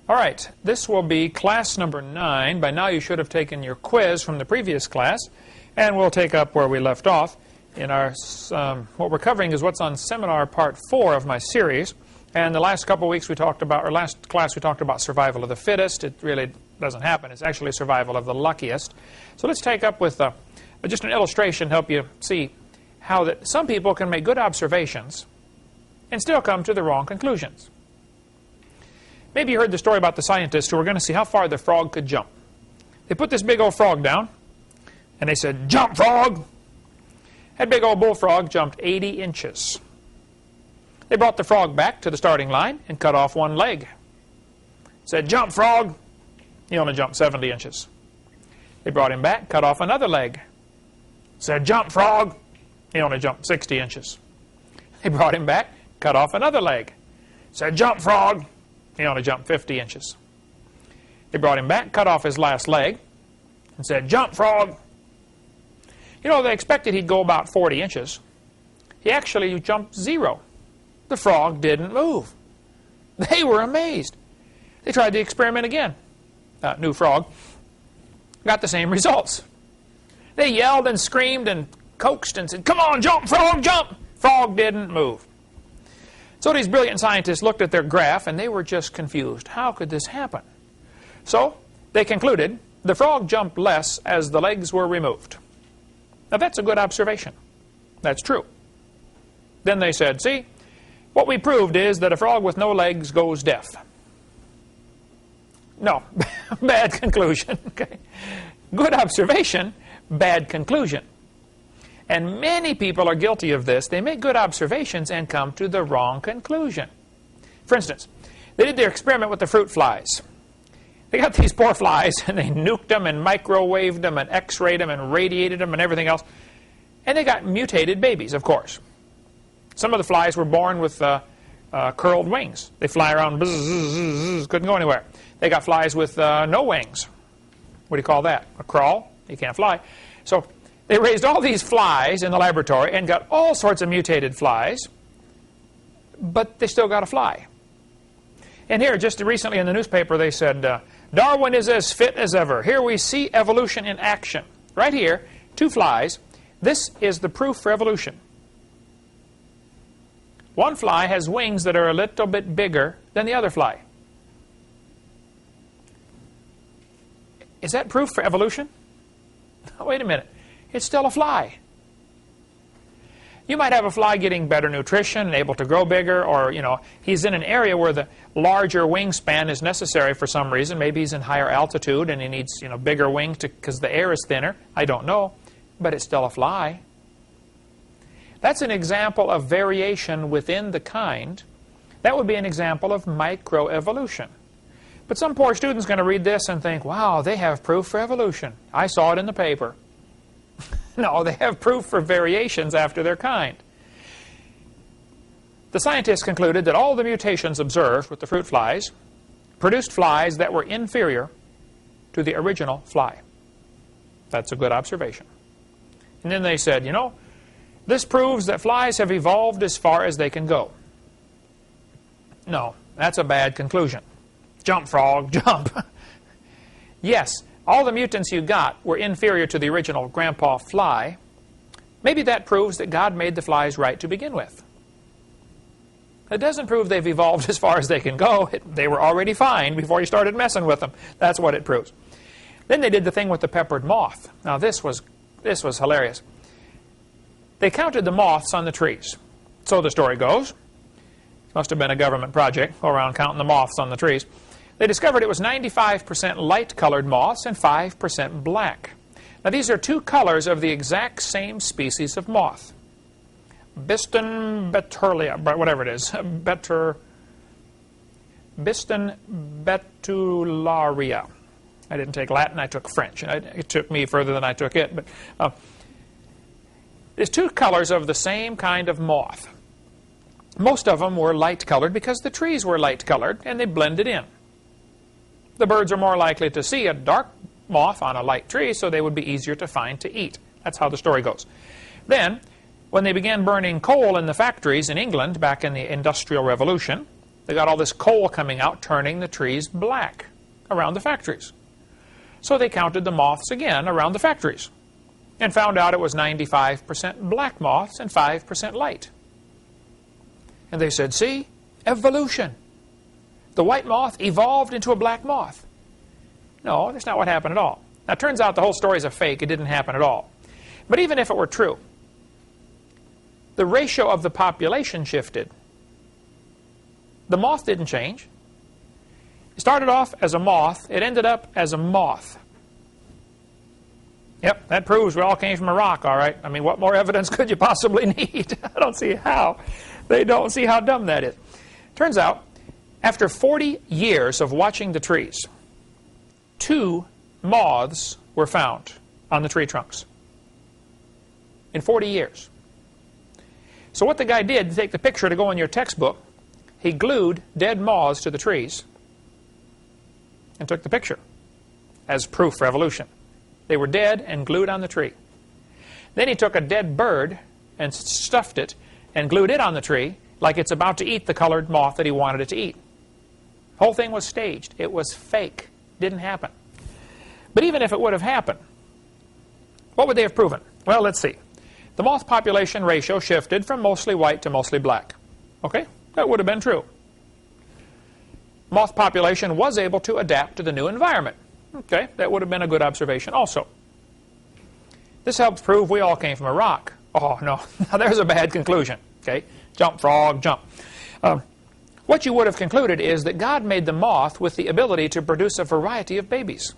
All right, this will be class number 9. By now you should have taken your quiz from the previous class, and we'll take up where we left off. In our, what we're covering is what's on seminar part 4 of my series. And the last couple of weeks we talked about, or last class we talked about survival of the fittest. It really doesn't happen. It's actually survival of the luckiest. So let's take up with just an illustration to help you see how that some people can make good observations and still come to the wrong conclusions. Maybe you heard the story about the scientists who were going to see how far the frog could jump. They put this big old frog down, and they said, "Jump, frog!" That big old bullfrog jumped 80 inches. They brought the frog back to the starting line and cut off one leg. Said, "Jump, frog!" He only jumped 70 inches. They brought him back, cut off another leg. Said, "Jump, frog!" He only jumped 60 inches. They brought him back, cut off another leg. Said, "Jump, frog!" He only jumped 50 inches. They brought him back, cut off his last leg, and said, "Jump, frog!" You know, they expected he'd go about 40 inches. He actually jumped 0. The frog didn't move. They were amazed. They tried the experiment again. New frog. Got the same results. They yelled and screamed and coaxed and said, "Come on, jump, frog, jump!" Frog didn't move. So these brilliant scientists looked at their graph and they were just confused. How could this happen? So they concluded the frog jumped less as the legs were removed. Now that's a good observation. That's true. Then they said, "See, what we proved is that a frog with no legs goes deaf." No, bad conclusion. Okay. Good observation, bad conclusion. And many people are guilty of this. They make good observations and come to the wrong conclusion. For instance, they did their experiment with the fruit flies. They got these poor flies and they nuked them and microwaved them and x-rayed them and radiated them and everything else. And they got mutated babies, of course. Some of the flies were born with curled wings. They fly around, buzz, buzz, buzz, couldn't go anywhere. They got flies with no wings. What do you call that? A crawl? You can't fly. So they raised all these flies in the laboratory and got all sorts of mutated flies, but they still got a fly. And here, just recently in the newspaper, they said, "Darwin is as fit as ever. Here we see evolution in action." Right here, 2 flies. This is the proof for evolution. One fly has wings that are a little bit bigger than the other fly. Is that proof for evolution? Wait a minute. It's still a fly. You might have a fly getting better nutrition and able to grow bigger, or, you know, he's in an area where the larger wingspan is necessary for some reason. Maybe he's in higher altitude and he needs, you know, bigger wings because the air is thinner. I don't know. But it's still a fly. That's an example of variation within the kind. That would be an example of microevolution. But some poor student's going to read this and think, wow, they have proof for evolution. I saw it in the paper. No, they have proof for variations after their kind. The scientists concluded that all the mutations observed with the fruit flies produced flies that were inferior to the original fly. That's a good observation. And then they said, you know, this proves that flies have evolved as far as they can go. No, that's a bad conclusion. Jump, frog, jump. Yes, all the mutants you got were inferior to the original grandpa fly. Maybe that proves that God made the flies right to begin with. It doesn't prove they've evolved as far as they can go. They were already fine before you started messing with them. That's what it proves. Then they did the thing with the peppered moth. Now this was hilarious. They counted the moths on the trees. So the story goes. Must have been a government project, go around counting the moths on the trees. They discovered it was 95% light-colored moths and 5% black. Now these are 2 colors of the exact same species of moth. Biston betulia, whatever it is. Biston betularia. I didn't take Latin, I took French. It took me further than I took it. But there's 2 colors of the same kind of moth. Most of them were light-colored because the trees were light-colored and they blended in. The birds are more likely to see a dark moth on a light tree, so they would be easier to find to eat. That's how the story goes. Then, when they began burning coal in the factories in England back in the Industrial Revolution, They got all this coal coming out, turning the trees black around the factories. So they counted the moths again around the factories and found out it was 95% black moths and 5% light. And they said, see, evolution. The white moth evolved into a black moth. No, that's not what happened at all. Now, it turns out the whole story is a fake. It didn't happen at all. But even if it were true, the ratio of the population shifted. The moth didn't change. It started off as a moth. It ended up as a moth. Yep, that proves we all came from a rock, all right. I mean, what more evidence could you possibly need? I don't see how. They don't see how dumb that is. Turns out, after 40 years of watching the trees, 2 moths were found on the tree trunks. In 40 years. So what the guy did to take the picture to go in your textbook, he glued dead moths to the trees and took the picture as proof for evolution. They were dead and glued on the tree. Then he took a dead bird and stuffed it and glued it on the tree like it's about to eat the colored moth that he wanted it to eat. The whole thing was staged. It was fake. Didn't happen. But even if it would have happened, what would they have proven? Well, let's see. The moth population ratio shifted from mostly white to mostly black. Okay? That would have been true. Moth population was able to adapt to the new environment. Okay, that would have been a good observation also. This helps prove we all came from a rock. Oh, no. Now, there's a bad conclusion. Okay? Jump, frog, jump. What you would have concluded is that God made the moth with the ability to produce a variety of babies.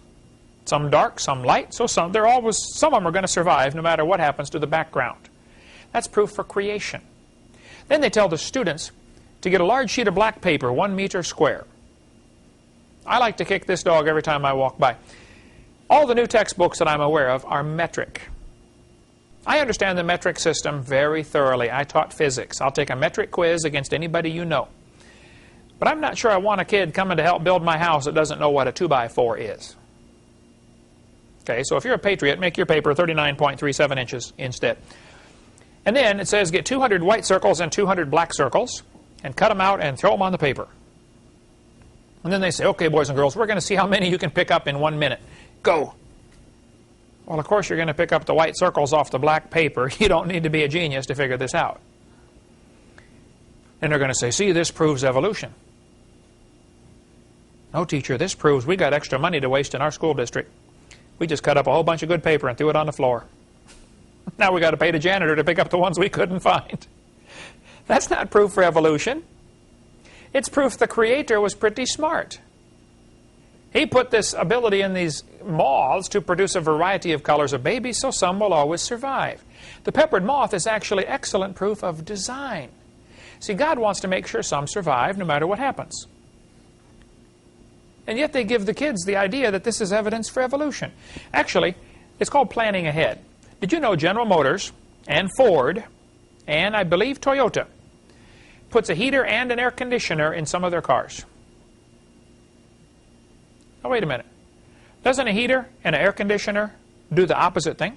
Some dark, some light, so some of them are going to survive no matter what happens to the background. That's proof for creation. Then they tell the students to get a large sheet of black paper, 1 meter square. I like to kick this dog every time I walk by. All the new textbooks that I'm aware of are metric. I understand the metric system very thoroughly. I taught physics. I'll take a metric quiz against anybody you know. But I'm not sure I want a kid coming to help build my house that doesn't know what a 2x4 is. Okay, so if you're a patriot, make your paper 39.37 inches instead. And then it says get 200 white circles and 200 black circles and cut them out and throw them on the paper. And then they say, okay, boys and girls, we're going to see how many you can pick up in 1 minute. Go. Well, of course, you're going to pick up the white circles off the black paper. You don't need to be a genius to figure this out. And they're going to say, see, this proves evolution. No, teacher, this proves we got extra money to waste in our school district. We just cut up a whole bunch of good paper and threw it on the floor. Now we got to pay the janitor to pick up the ones we couldn't find. That's not proof for evolution. It's proof the Creator was pretty smart. He put this ability in these moths to produce a variety of colors of babies, so some will always survive. The peppered moth is actually excellent proof of design. See, God wants to make sure some survive no matter what happens. And yet they give the kids the idea that this is evidence for evolution. Actually, it's called planning ahead. Did you know General Motors and Ford and I believe Toyota puts a heater and an air conditioner in some of their cars? Now, wait a minute. Doesn't a heater and an air conditioner do the opposite thing?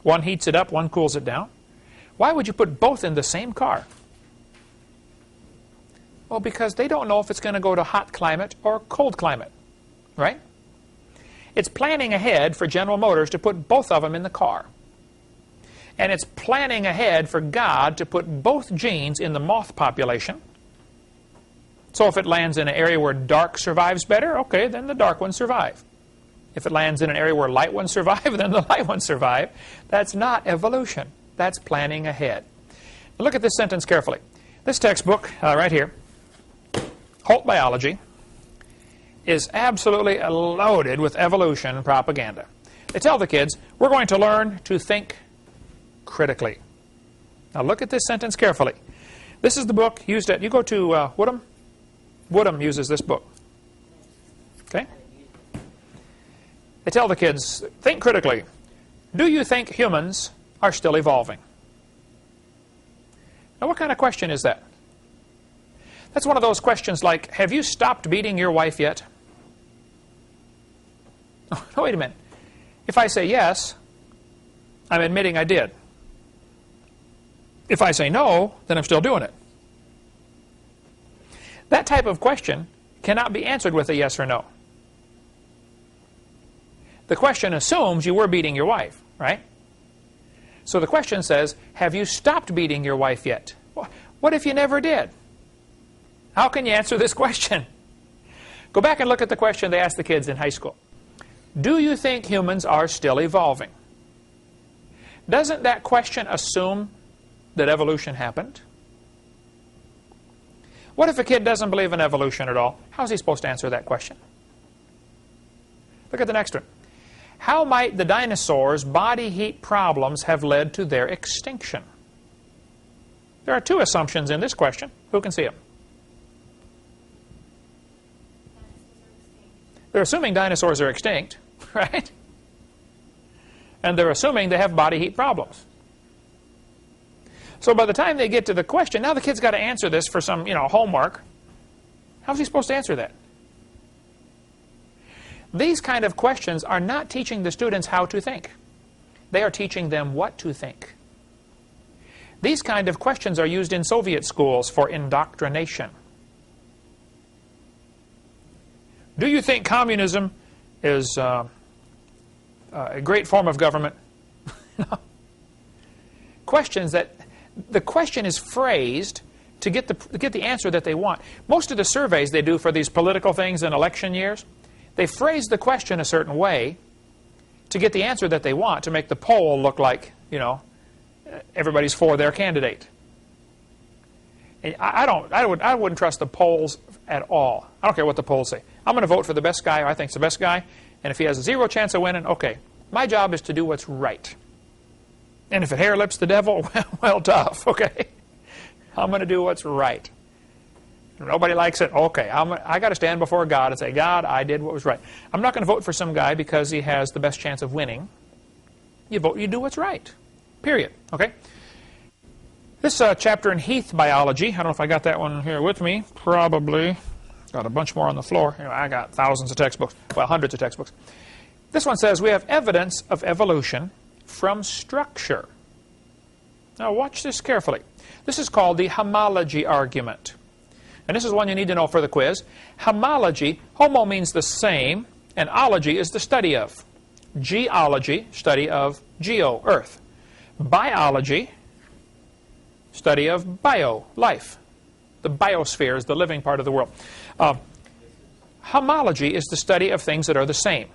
One heats it up, one cools it down. Why would you put both in the same car? Well, because they don't know if it's going to go to hot climate or cold climate, right? It's planning ahead for General Motors to put both of them in the car. And it's planning ahead for God to put both genes in the moth population. So if it lands in an area where dark survives better, okay, then the dark ones survive. If it lands in an area where light ones survive, then the light ones survive. That's not evolution. That's planning ahead. Now look at this sentence carefully. This textbook, right here, Holt Biology, is absolutely loaded with evolution propaganda. They tell the kids, we're going to learn to think critically. Now look at this sentence carefully. This is the book used at, you go to Woodham? Woodham uses this book. Okay? They tell the kids, think critically. Do you think humans are still evolving? Now what kind of question is that? That's one of those questions like, have you stopped beating your wife yet? Oh, wait a minute. If I say yes, I'm admitting I did. If I say no, then I'm still doing it. That type of question cannot be answered with a yes or no. The question assumes you were beating your wife, right? So the question says, have you stopped beating your wife yet? What if you never did? How can you answer this question? Go back and look at the question they asked the kids in high school. Do you think humans are still evolving? Doesn't that question assume that evolution happened? What if a kid doesn't believe in evolution at all? How's he supposed to answer that question? Look at the next one. How might the dinosaurs' body heat problems have led to their extinction? There are two assumptions in this question. Who can see them? They're assuming dinosaurs are extinct, right? And they're assuming they have body heat problems. So by the time they get to the question, now the kid's got to answer this for some, homework. How's he supposed to answer that? These kind of questions are not teaching the students how to think. They are teaching them what to think. These kind of questions are used in Soviet schools for indoctrination. Do you think communism is a great form of government? Questions that the question is phrased to get the answer that they want. Most of the surveys they do for these political things in election years, they phrase the question a certain way to get the answer that they want, to make the poll look like, everybody's for their candidate. And I wouldn't trust the polls at all. I don't care what the polls say. I'm going to vote for the best guy who I think is the best guy, and if he has a 0 chance of winning, okay. My job is to do what's right. And if it hair lips the devil, well, tough, okay? I'm going to do what's right. If nobody likes it, okay. I got to stand before God and say, God, I did what was right. I'm not going to vote for some guy because he has the best chance of winning. You vote, you do what's right. Period, okay? This chapter in Heath biology, I don't know if I got that one here with me. Probably. Got a bunch more on the floor. I got thousands of textbooks. Well, hundreds of textbooks. This one says we have evidence of evolution from structure. Now watch this carefully. This is called the homology argument. And this is one you need to know for the quiz. Homology, homo means the same, and ology is the study of. Geology, study of geo, earth. Biology, study of bio, life. The biosphere is the living part of the world. Homology is the study of things that are the same.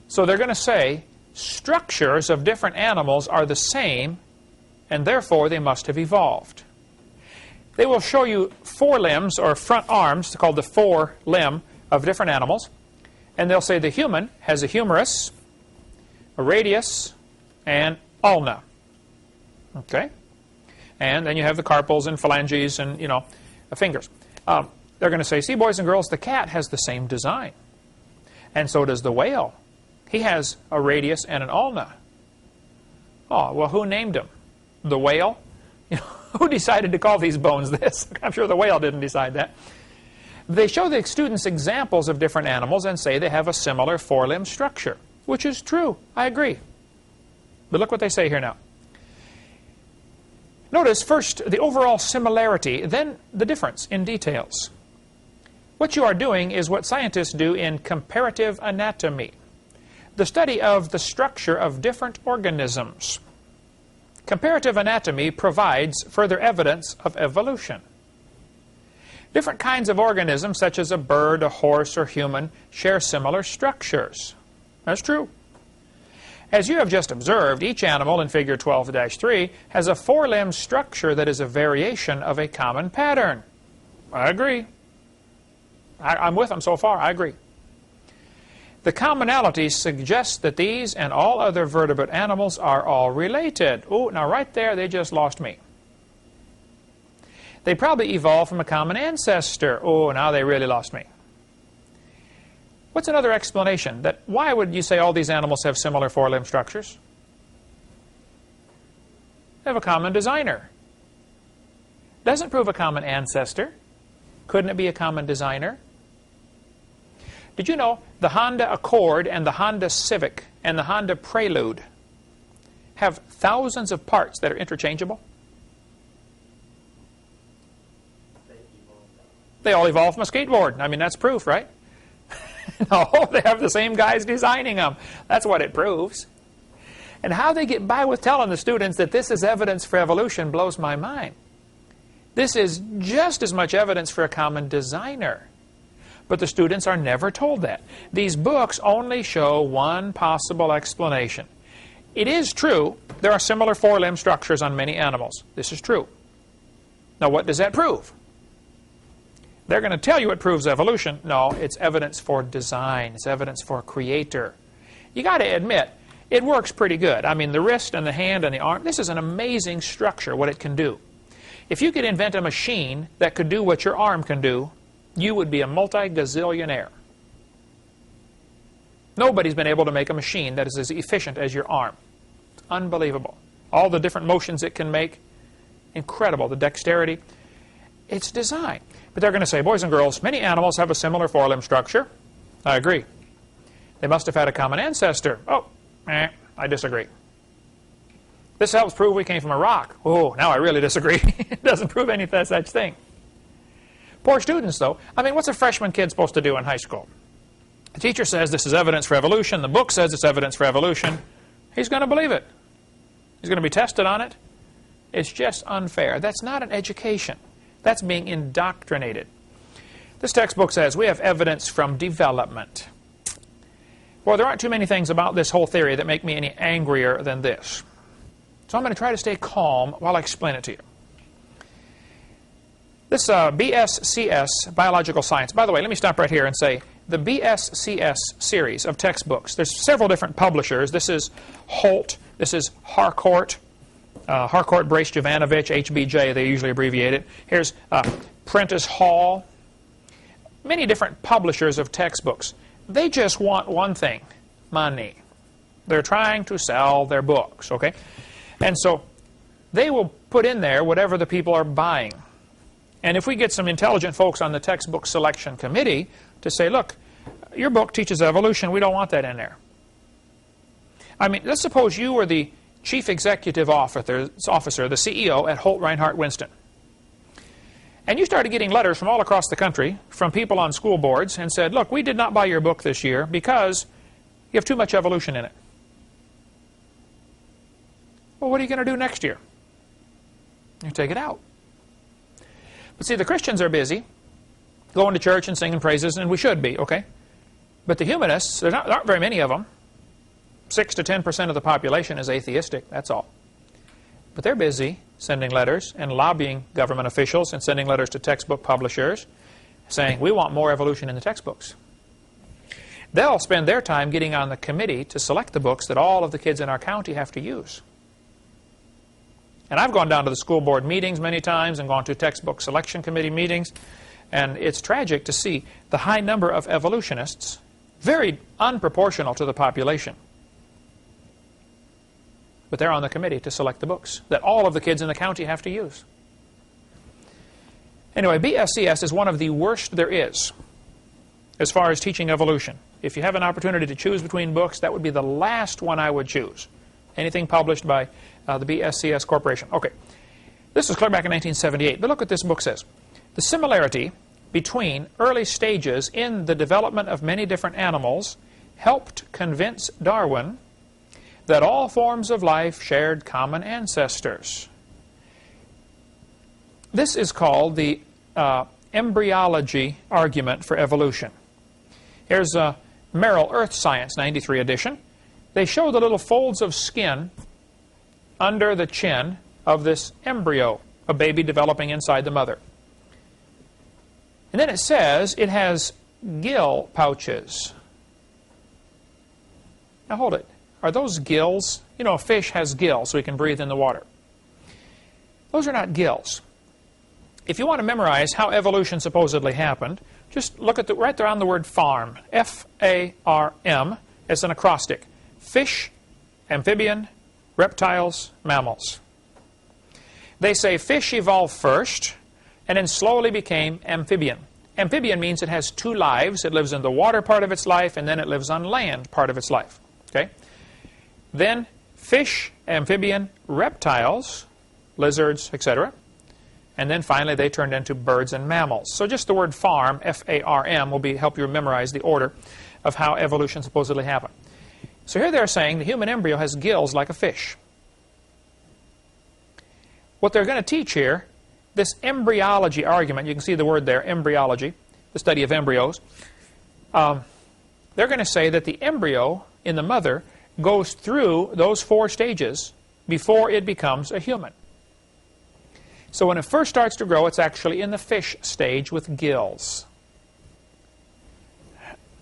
So they're going to say structures of different animals are the same, and therefore they must have evolved. They will show you forelimbs or front arms, called the forelimb of different animals, and they'll say the human has a humerus, a radius, and ulna. Okay? And then you have the carpals and phalanges and, fingers. They're going to say, see, boys and girls, the cat has the same design. And so does the whale. He has a radius and an ulna. Oh, well, who named him? The whale? Who decided to call these bones this? I'm sure the whale didn't decide that. They show the students examples of different animals and say they have a similar forelimb structure, which is true. I agree. But look what they say here now. Notice first the overall similarity, then the difference in details. What you are doing is what scientists do in comparative anatomy, the study of the structure of different organisms. Comparative anatomy provides further evidence of evolution. Different kinds of organisms, such as a bird, a horse, or human, share similar structures. That's true. As you have just observed, each animal in figure 12-3 has a forelimb structure that is a variation of a common pattern. I agree. I'm with them so far. I agree. The commonality suggests that these and all other vertebrate animals are all related. Oh, now right there, they just lost me. They probably evolved from a common ancestor. Oh, now they really lost me. What's another explanation? Why would you say all these animals have similar forelimb structures? They have a common designer. Doesn't prove a common ancestor. Couldn't it be a common designer? Did you know the Honda Accord and the Honda Civic and the Honda Prelude have thousands of parts that are interchangeable? They all evolved from a skateboard. I mean, that's proof, right? No, they have the same guys designing them. That's what it proves. And how they get by with telling the students that this is evidence for evolution blows my mind. This is just as much evidence for a common designer. But the students are never told that. These books only show one possible explanation. It is true there are similar four-limb structures on many animals. This is true. Now, what does that prove? They're going to tell you it proves evolution. No, it's evidence for design. It's evidence for a creator. You got to admit, it works pretty good. I mean, the wrist and the hand and the arm, this is an amazing structure, what it can do. If you could invent a machine that could do what your arm can do, you would be a multi-gazillionaire. Nobody's been able to make a machine that is as efficient as your arm. It's unbelievable. All the different motions it can make, incredible. The dexterity, it's design. But they're going to say, boys and girls, many animals have a similar four-limb structure. I agree. They must have had a common ancestor. Oh, I disagree. This helps prove we came from a rock. Oh, now I really disagree. It doesn't prove any such thing. Poor students, though. I mean, what's a freshman kid supposed to do in high school? The teacher says this is evidence for evolution. The book says it's evidence for evolution. He's going to believe it. He's going to be tested on it. It's just unfair. That's not an education. That's being indoctrinated. This textbook says we have evidence from development. Well, there aren't too many things about this whole theory that make me any angrier than this. So I'm going to try to stay calm while I explain it to you. This BSCS, Biological Science, by the way, let me stop right here and say the BSCS series of textbooks, there's several different publishers. This is Holt, this is Harcourt, Brace Jovanovich, HBJ, they usually abbreviate it. Here's Prentice Hall. Many different publishers of textbooks. They just want one thing, money. They're trying to sell their books, okay? And so they will put in there whatever the people are buying. And if we get some intelligent folks on the textbook selection committee to say, look, your book teaches evolution, we don't want that in there. I mean, let's suppose you were the Chief Executive Officer, the CEO at Holt Reinhardt Winston. And you started getting letters from all across the country from people on school boards and said, look, we did not buy your book this year because you have too much evolution in it. Well, what are you going to do next year? You take it out. But see, the Christians are busy going to church and singing praises, and we should be, okay? But the humanists, there aren't very many of them. 6 to 10% of the population is atheistic, that's all. But they're busy sending letters and lobbying government officials and sending letters to textbook publishers saying, we want more evolution in the textbooks. They'll spend their time getting on the committee to select the books that all of the kids in our county have to use. And I've gone down to the school board meetings many times and gone to textbook selection committee meetings, and it's tragic to see the high number of evolutionists, very unproportional to the population. But they're on the committee to select the books that all of the kids in the county have to use. Anyway, BSCS is one of the worst there is as far as teaching evolution. If you have an opportunity to choose between books, that would be the last one I would choose. Anything published by the BSCS Corporation. Okay, this was clear back in 1978, but look what this book says. The similarity between early stages in the development of many different animals helped convince Darwin that all forms of life shared common ancestors. This is called the embryology argument for evolution. Here's Merrill Earth Science 93 edition. They show the little folds of skin under the chin of this embryo, a baby developing inside the mother. And then it says it has gill pouches. Now hold it. Are those gills? You know, a fish has gills so he can breathe in the water. Those are not gills. If you want to memorize how evolution supposedly happened, just look at right there on the word farm. F-A-R-M. It's an acrostic. Fish, amphibian, reptiles, mammals. They say fish evolved first and then slowly became amphibian. Amphibian means it has two lives. It lives in the water part of its life and then it lives on land part of its life. Okay? Then fish, amphibian, reptiles, lizards, etc. And then finally they turned into birds and mammals. So just the word farm, F-A-R-M, will help you memorize the order of how evolution supposedly happened. So here they're saying the human embryo has gills like a fish. What they're going to teach here, this embryology argument, you can see the word there, embryology, the study of embryos. They're going to say that the embryo in the mother goes through those 4 stages before it becomes a human. So when it first starts to grow, it's actually in the fish stage with gills.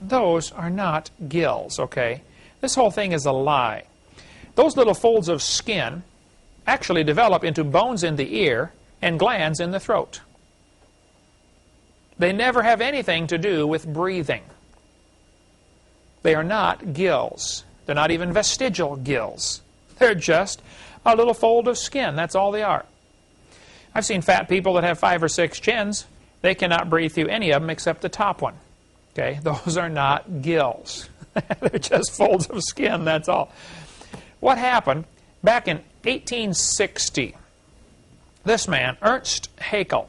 Those are not gills, okay? This whole thing is a lie. Those little folds of skin actually develop into bones in the ear and glands in the throat. They never have anything to do with breathing. They are not gills. They're not even vestigial gills. They're just a little fold of skin. That's all they are. I've seen fat people that have 5 or 6 chins. They cannot breathe through any of them except the top one. Okay, those are not gills. They're just folds of skin, that's all. What happened back in 1860? This man, Ernst Haeckel,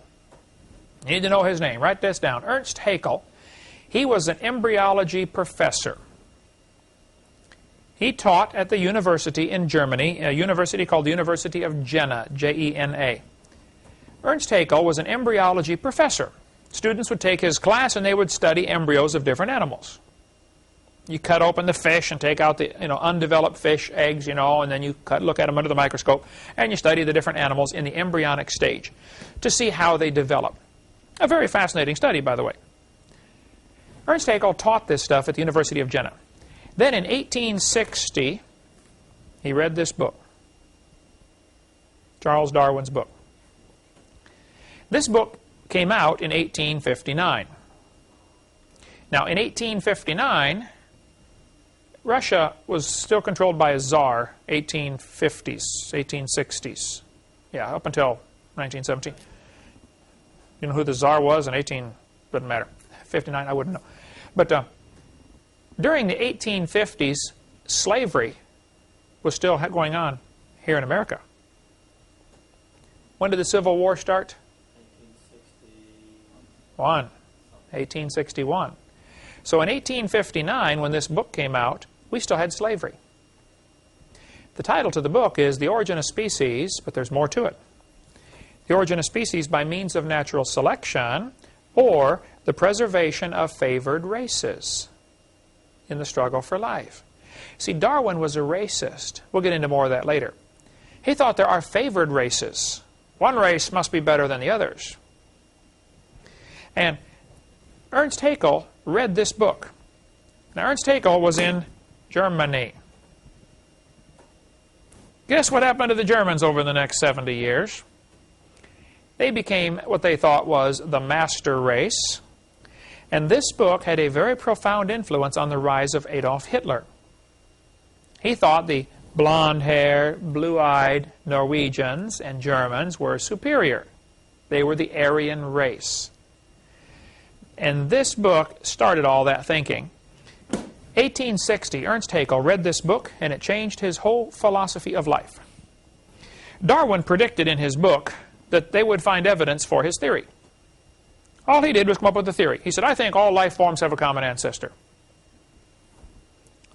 you need to know his name. Write this down. Ernst Haeckel. He was an embryology professor. He taught at the university in Germany, a university called the University of Jena, J-E-N-A. Ernst Haeckel was an embryology professor. Students would take his class and they would study embryos of different animals. You cut open the fish and take out the undeveloped fish eggs, and then you look at them under the microscope and you study the different animals in the embryonic stage to see how they develop. A very fascinating study, by the way. Ernst Haeckel taught this stuff at the University of Jena. Then in 1860, he read this book, Charles Darwin's book. This book came out in 1859. Now, in 1859, Russia was still controlled by a czar, 1850s, 1860s. Yeah, up until 1917. You know who the czar was in doesn't matter, 59, I wouldn't know. But during the 1850s, slavery was still going on here in America. When did the Civil War start? 1861. So in 1859, when this book came out, we still had slavery. The title to the book is The Origin of Species, but there's more to it. The Origin of Species by Means of Natural Selection, or the Preservation of Favored Races in the Struggle for Life. See, Darwin was a racist. We'll get into more of that later. He thought there are favored races. One race must be better than the others. And Ernst Haeckel read this book. Now, Ernst Haeckel was in Germany. Guess what happened to the Germans over the next 70 years? They became what they thought was the master race. And this book had a very profound influence on the rise of Adolf Hitler. He thought the blonde-haired, blue-eyed Norwegians and Germans were superior. They were the Aryan race. And this book started all that thinking. 1860, Ernst Haeckel read this book, and it changed his whole philosophy of life. Darwin predicted in his book that they would find evidence for his theory. All he did was come up with a theory. He said, I think all life forms have a common ancestor.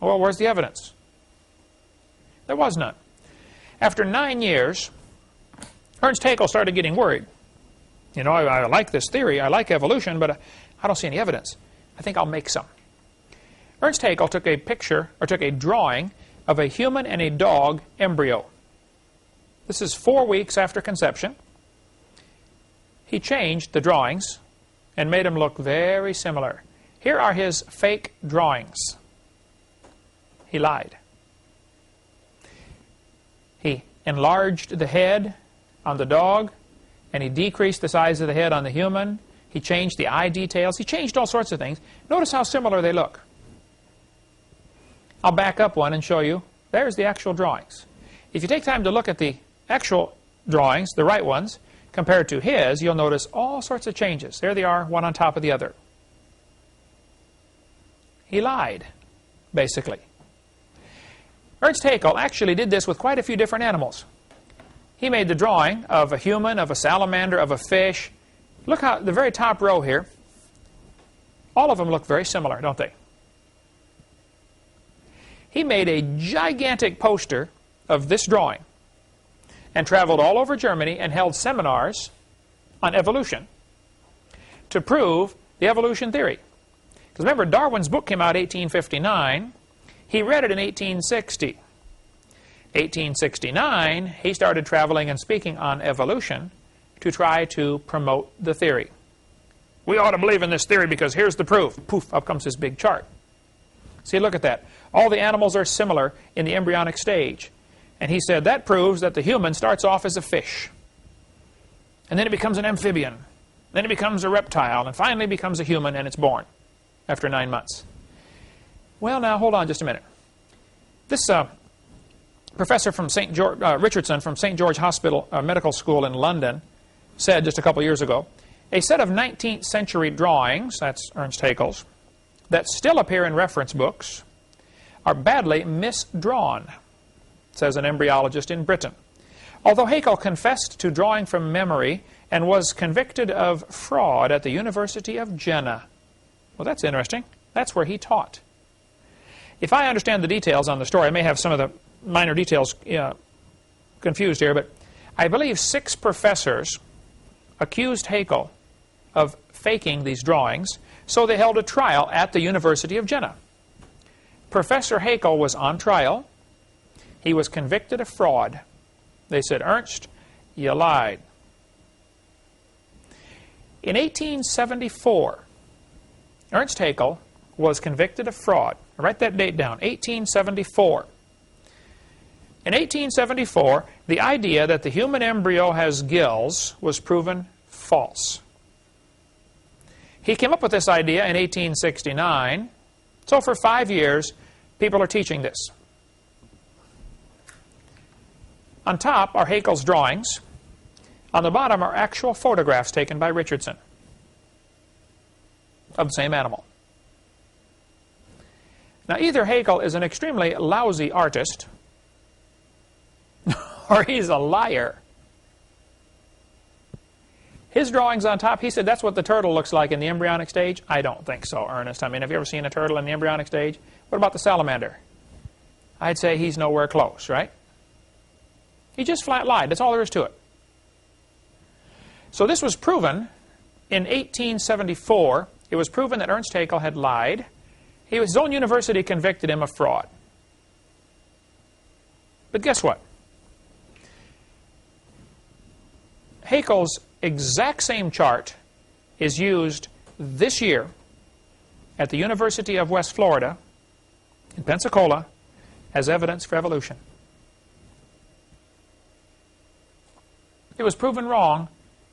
Well, where's the evidence? There was none. After 9 years, Ernst Haeckel started getting worried. I like this theory, I like evolution, but I don't see any evidence. I think I'll make some. Ernst Haeckel took a drawing of a human and a dog embryo. This is 4 weeks after conception. He changed the drawings and made them look very similar. Here are his fake drawings. He lied. He enlarged the head on the dog, and he decreased the size of the head on the human. He changed the eye details. He changed all sorts of things. Notice how similar they look. I'll back up one and show you. There's the actual drawings. If you take time to look at the actual drawings, the right ones, compared to his, you'll notice all sorts of changes. There they are, one on top of the other. He lied, basically. Ernst Haeckel actually did this with quite a few different animals. He made the drawing of a human, of a salamander, of a fish. Look how the very top row here, all of them look very similar, don't they? He made a gigantic poster of this drawing and traveled all over Germany and held seminars on evolution to prove the evolution theory. Because remember, Darwin's book came out in 1859. He read it in 1860. 1869, he started traveling and speaking on evolution to try to promote the theory. We ought to believe in this theory because here's the proof. Poof, up comes this big chart. See, look at that. All the animals are similar in the embryonic stage. And he said that proves that the human starts off as a fish. And then it becomes an amphibian. Then it becomes a reptile. And finally becomes a human, and it's born after 9 months. Well, now, hold on just a minute. This professor from St. George, Richardson from St. George Hospital Medical School in London said just a couple years ago, a set of 19th century drawings, that's Ernst Haeckel's, that still appear in reference books are badly misdrawn, says an embryologist in Britain. Although Haeckel confessed to drawing from memory and was convicted of fraud at the University of Jena. Well, that's interesting. That's where he taught. If I understand the details on the story, I may have some of the minor details confused here, but I believe 6 professors accused Haeckel of faking these drawings, so they held a trial at the University of Jena. Professor Haeckel was on trial. He was convicted of fraud. They said, Ernst, you lied. In 1874, Ernst Haeckel was convicted of fraud. Write that date down, 1874. In 1874, the idea that the human embryo has gills was proven false. He came up with this idea in 1869. So for 5 years, people are teaching this. On top are Haeckel's drawings. On the bottom are actual photographs taken by Richardson of the same animal. Now, either Haeckel is an extremely lousy artist, or he's a liar. His drawings on top, he said that's what the turtle looks like in the embryonic stage. I don't think so, Ernest. I mean, have you ever seen a turtle in the embryonic stage? What about the salamander? I'd say he's nowhere close, right? He just flat lied. That's all there is to it. So this was proven in 1874. It was proven that Ernst Haeckel had lied. His own university convicted him of fraud. But guess what? Haeckel's exact same chart is used this year at the University of West Florida in Pensacola as evidence for evolution. It was proven wrong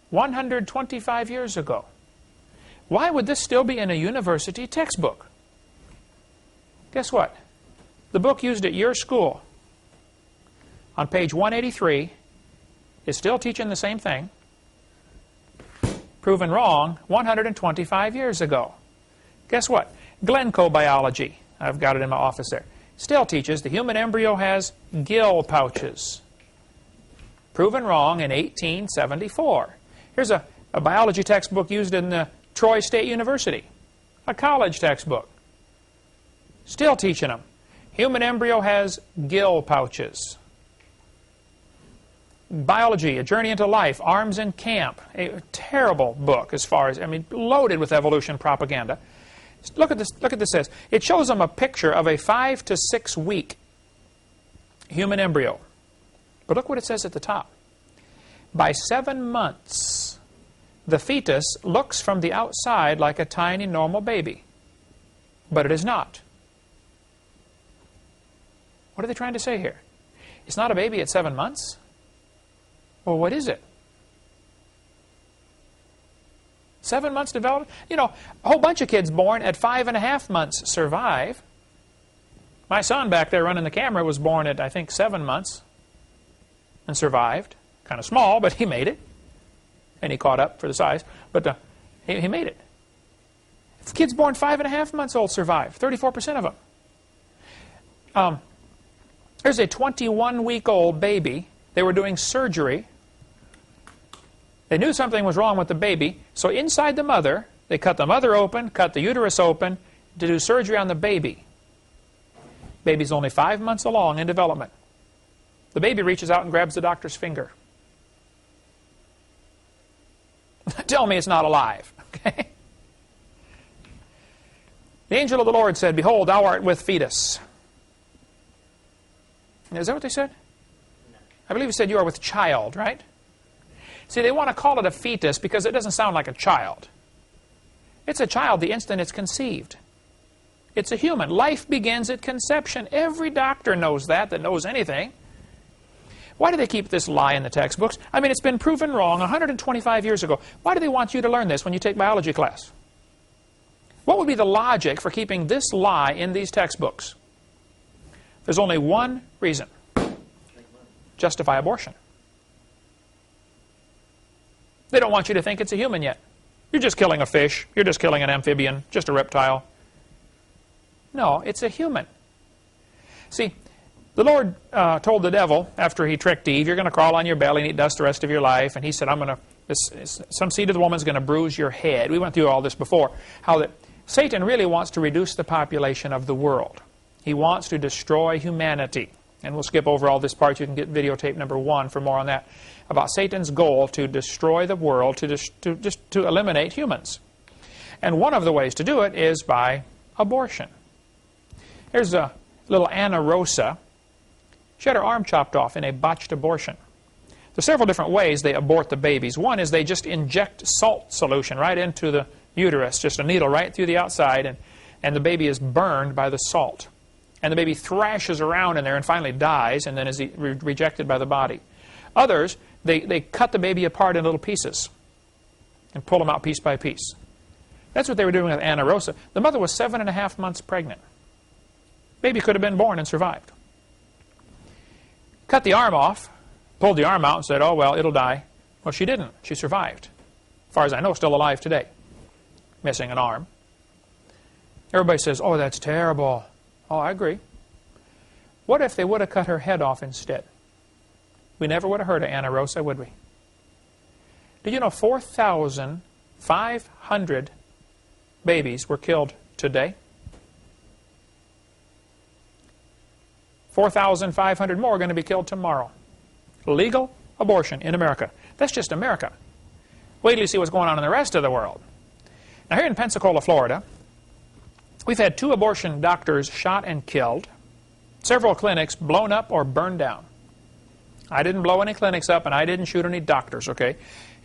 125 years ago. Why would this still be in a university textbook? Guess what? The book used at your school on page 183 is still teaching the same thing, proven wrong 125 years ago. Guess what? Glencoe biology, I've got it in my office there, still teaches the human embryo has gill pouches. Proven wrong in 1874. Here's a biology textbook used in the Troy State University, a college textbook. Still teaching them. Human embryo has gill pouches. Biology, A Journey into Life, Arms in Camp, a terrible book as far as, I mean, loaded with evolution propaganda. Look at this, it says. It shows them a picture of a 5 to 6 week human embryo. But look what it says at the top. By 7 months, the fetus looks from the outside like a tiny normal baby. But it is not. What are they trying to say here? It's not a baby at 7 months? Well, what is it? 7 months development? You know, a whole bunch of kids born at 5.5 months survive. My son back there running the camera was born at, I think, 7 months and survived. Kind of small, but he made it. And he caught up for the size. But he made it. If kids born 5.5 months old survive, 34% of them. There's a 21-week-old baby They were doing surgery. They knew something was wrong with the baby, so inside the mother, they cut the mother open, cut the uterus open to do surgery on the baby. Baby's only 5 months along in development. The baby reaches out and grabs the doctor's finger. Tell me it's not alive. Okay? The angel of the Lord said, "Behold, thou art with fetus." Is that what they said? I believe he said you are with child, right? See, they want to call it a fetus because it doesn't sound like a child. It's a child the instant it's conceived. It's a human. Life begins at conception. Every doctor knows that knows anything. Why do they keep this lie in the textbooks? I mean, it's been proven wrong 125 years ago. Why do they want you to learn this when you take biology class? What would be the logic for keeping this lie in these textbooks? There's only one reason. Justify abortion. They don't want you to think it's a human yet. You're just killing a fish. You're just killing an amphibian, just a reptile. No, it's a human. See, the Lord told the devil after he tricked Eve, "You're going to crawl on your belly and eat dust the rest of your life." And he said, "Some seed of the woman's going to bruise your head." We went through all this before. How that Satan really wants to reduce the population of the world. He wants to destroy humanity. And we'll skip over all this part. You can get videotape number 1 for more on that. About Satan's goal to destroy the world, to eliminate humans. And one of the ways to do it is by abortion. Here's a little Anna Rosa. She had her arm chopped off in a botched abortion. There's several different ways they abort the babies. One is they just inject salt solution right into the uterus, just a needle right through the outside, and the baby is burned by the salt. And the baby thrashes around in there and finally dies and then is rejected by the body. Others, they cut the baby apart in little pieces and pull them out piece by piece. That's what they were doing with Anna Rosa. The mother was 7.5 months pregnant. Baby could have been born and survived. Cut the arm off, pulled the arm out and said, "Oh, well, it'll die." Well, she didn't. She survived. As far as I know, still alive today. Missing an arm. Everybody says, "Oh, that's terrible." Oh, I agree. What if they would have cut her head off instead? We never would have heard of Anna Rosa, would we? Did you know 4,500 babies were killed today? 4,500 more are going to be killed tomorrow. Legal abortion in America. That's just America. Wait till you see what's going on in the rest of the world. Now here in Pensacola, Florida, we've had 2 abortion doctors shot and killed, several clinics blown up or burned down. I didn't blow any clinics up and I didn't shoot any doctors, okay?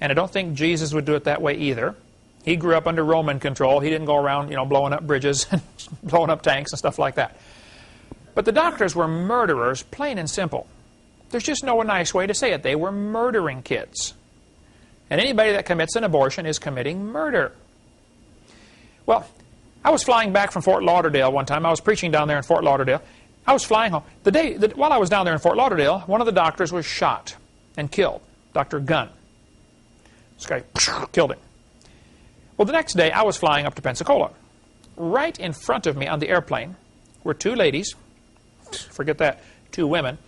And I don't think Jesus would do it that way either. He grew up under Roman control. He didn't go around, blowing up bridges and blowing up tanks and stuff like that. But the doctors were murderers, plain and simple. There's just no nice way to say it. They were murdering kids. And anybody that commits an abortion is committing murder. Well, I was flying back from Fort Lauderdale one time. I was preaching down there in Fort Lauderdale. I was flying home. While I was down there in Fort Lauderdale, one of the doctors was shot and killed. Dr. Gunn. This guy killed him. Well, the next day, I was flying up to Pensacola. Right in front of me on the airplane were 2 ladies, forget that, 2 women,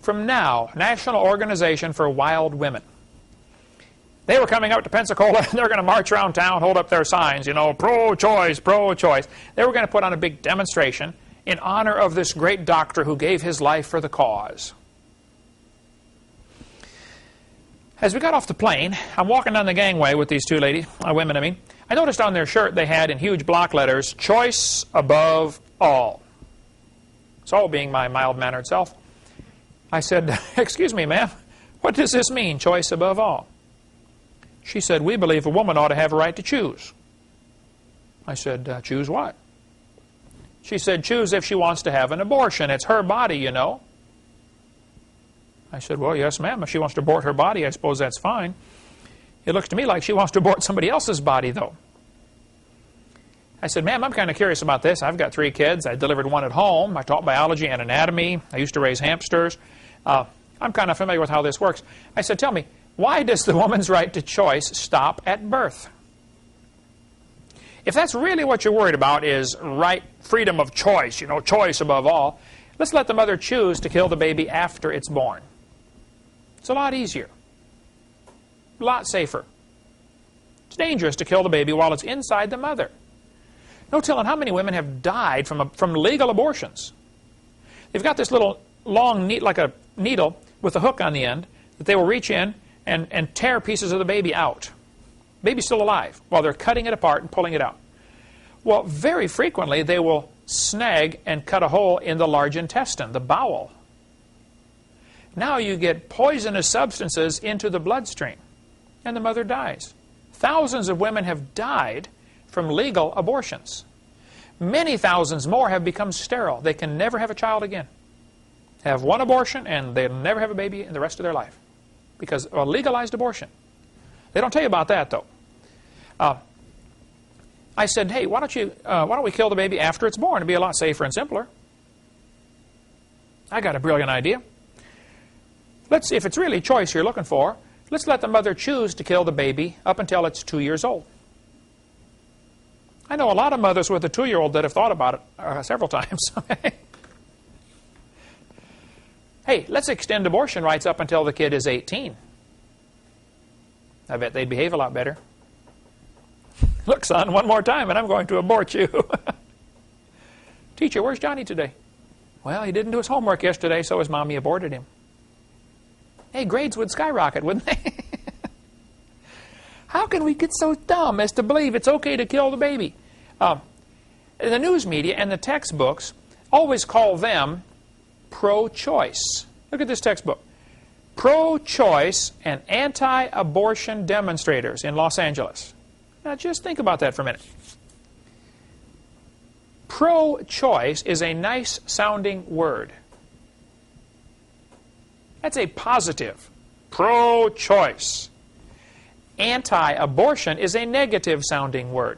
from NOW, National Organization for Wild Women. They were coming out to Pensacola, and they're going to march around town, hold up their signs, pro-choice, pro-choice. They were going to put on a big demonstration in honor of this great doctor who gave his life for the cause. As we got off the plane, I'm walking down the gangway with these 2 ladies, women, I mean. I noticed on their shirt they had in huge block letters, "Choice above all." So, being my mild-mannered self, I said, "Excuse me, ma'am, what does this mean, choice above all?" She said, "We believe a woman ought to have a right to choose." I said, "Choose what?" She said, "Choose if she wants to have an abortion. It's her body, you know." I said, "Well, yes, ma'am. If she wants to abort her body, I suppose that's fine. It looks to me like she wants to abort somebody else's body, though." I said, "Ma'am, I'm kind of curious about this. I've got 3 kids. I delivered 1 at home. I taught biology and anatomy. I used to raise hamsters. I'm kind of familiar with how this works." I said, "Tell me, why does the woman's right to choice stop at birth? If that's really what you're worried about is freedom of choice, choice above all, let's let the mother choose to kill the baby after it's born. It's a lot easier. A lot safer. It's dangerous to kill the baby while it's inside the mother. No telling how many women have died from legal abortions. They've got this little long, like a needle with a hook on the end that they will reach in and tear pieces of the baby out. Baby's still alive while they're cutting it apart and pulling it out. Well, very frequently they will snag and cut a hole in the large intestine, the bowel. Now you get poisonous substances into the bloodstream, and the mother dies. Thousands of women have died from legal abortions. Many thousands more have become sterile. They can never have a child again. Have one abortion and they'll never have a baby in the rest of their life because of a legalized abortion. They don't tell you about that, though. I said, hey, why don't we kill the baby after it's born? It'd be a lot safer and simpler. I got a brilliant idea. If it's really choice you're looking for, let's let the mother choose to kill the baby up until it's 2 years old. I know a lot of mothers with a 2-year-old that have thought about it several times. Hey, let's extend abortion rights up until the kid is 18. I bet they'd behave a lot better. Look, son, one more time and I'm going to abort you. Teacher, where's Johnny today? Well, he didn't do his homework yesterday, so his mommy aborted him. Hey, grades would skyrocket, wouldn't they? How can we get so dumb as to believe it's okay to kill the baby? The news media and the textbooks always call them pro-choice. Look at this textbook. Pro-choice and anti-abortion demonstrators in Los Angeles. Now just think about that for a minute. Pro-choice is a nice sounding word. That's a positive. Pro-choice. Anti-abortion is a negative sounding word.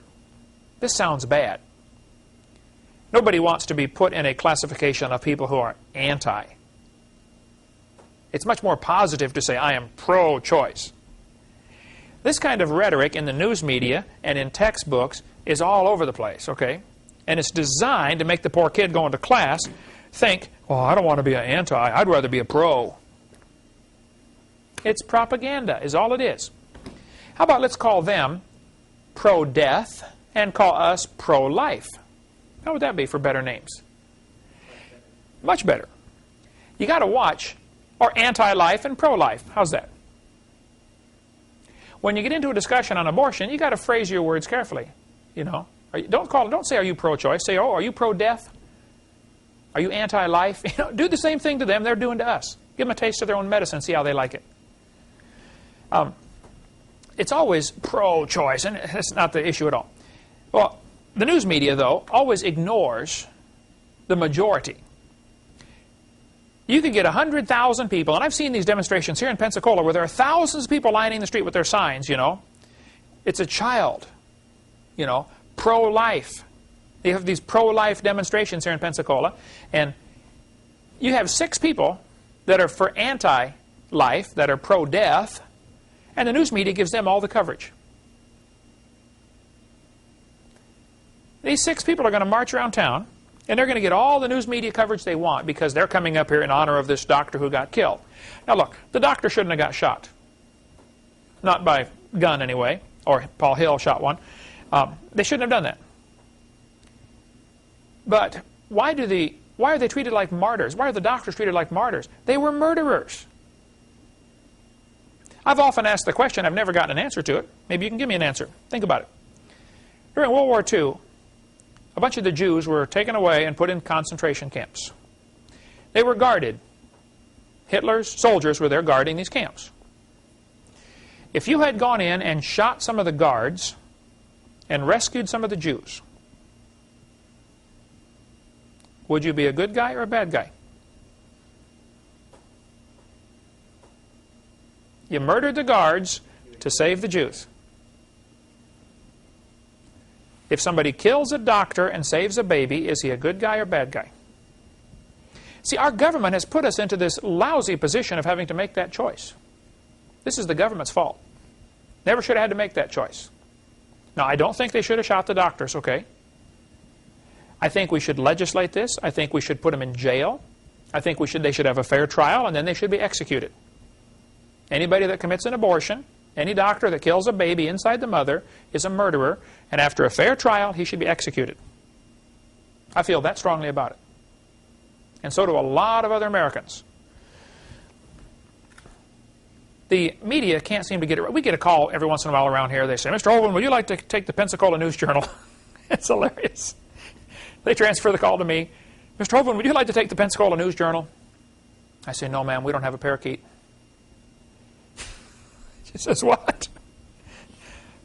This sounds bad. Nobody wants to be put in a classification of people who are anti. It's much more positive to say, I am pro-choice. This kind of rhetoric in the news media and in textbooks is all over the place, okay? And it's designed to make the poor kid going to class think, well, I don't want to be an anti, I'd rather be a pro. It's propaganda, is all it is. How about let's call them pro-death and call us pro-life? How would that be for better names? Much better. You got to watch, or anti-life and pro-life. How's that? When you get into a discussion on abortion, you got to phrase your words carefully. You know, don't say, "Are you pro-choice?" Say, "Oh, are you pro-death? Are you anti-life?" You know, do the same thing to them they're doing to us. Give them a taste of their own medicine, see how they like it. It's always pro-choice, and that's not the issue at all. Well, the news media, though, always ignores the majority. You could get 100,000 people, and I've seen these demonstrations here in Pensacola where there are thousands of people lining the street with their signs, you know. It's a child, you know, pro-life. They have these pro-life demonstrations here in Pensacola, and you have 6 people that are for anti-life, that are pro-death, and the news media gives them all the coverage. These 6 people are going to march around town, and they're going to get all the news media coverage they want because they're coming up here in honor of this doctor who got killed. Now look, the doctor shouldn't have got shot. Not by gun anyway, or Paul Hill shot one. They shouldn't have done that. But why are they treated like martyrs? Why are the doctors treated like martyrs? They were murderers. I've often asked the question, I've never gotten an answer to it. Maybe you can give me an answer. Think about it. During World War II, a bunch of the Jews were taken away and put in concentration camps. They were guarded. Hitler's soldiers were there guarding these camps. If you had gone in and shot some of the guards and rescued some of the Jews, would you be a good guy or a bad guy? You murdered the guards to save the Jews. If somebody kills a doctor and saves a baby, is he a good guy or bad guy? See, our government has put us into this lousy position of having to make that choice. This is the government's fault. Never should have had to make that choice. Now, I don't think they should have shot the doctors, okay? I think we should legislate this. I think we should put them in jail. I think they should have a fair trial, and then they should be executed. Anybody that commits an abortion, any doctor that kills a baby inside the mother is a murderer, and after a fair trial, he should be executed. I feel that strongly about it. And so do a lot of other Americans. The media can't seem to get it right. We get a call every once in a while around here. They say, Mr. Hovint, would you like to take the Pensacola News Journal? It's hilarious. They transfer the call to me. Mr. Hovint, would you like to take the Pensacola News Journal? I say, no, ma'am, we don't have a parakeet. She says, what?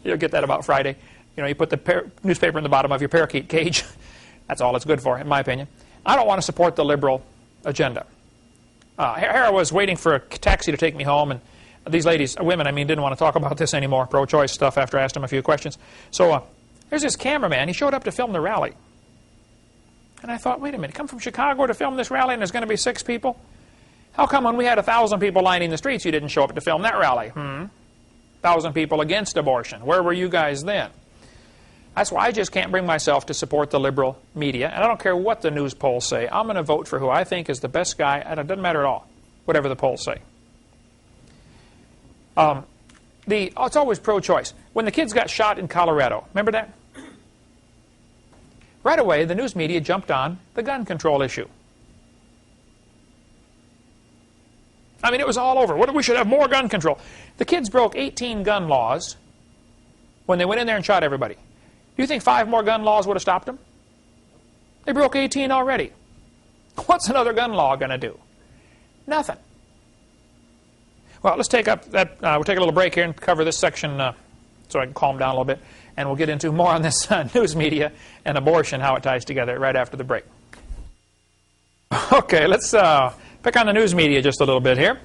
You'll get that about Friday. You know, you put the newspaper in the bottom of your parakeet cage. That's all it's good for, in my opinion. I don't want to support the liberal agenda. Here I was waiting for a taxi to take me home, and these ladies, women, I mean, didn't want to talk about this anymore, pro-choice stuff, after I asked them a few questions. So there's this cameraman. He showed up to film the rally. And I thought, wait a minute, come from Chicago to film this rally and there's going to be 6 people? How come when we had 1,000 people lining the streets, you didn't show up to film that rally? 1,000 people against abortion. Where were you guys then? That's why I just can't bring myself to support the liberal media. And I don't care what the news polls say. I'm going to vote for who I think is the best guy. And it doesn't matter at all, whatever the polls say. It's always pro-choice. When the kids got shot in Colorado, remember that? Right away, the news media jumped on the gun control issue. I mean, it was all over. We should have more gun control. The kids broke 18 gun laws when they went in there and shot everybody. Do you think 5 more gun laws would have stopped them? They broke 18 already. What's another gun law going to do? Nothing. Well, let's take up that. We'll take a little break here and cover this section so I can calm down a little bit. And we'll get into more on this news media and abortion, how it ties together, right after the break. Okay, let's pick on the news media just a little bit here.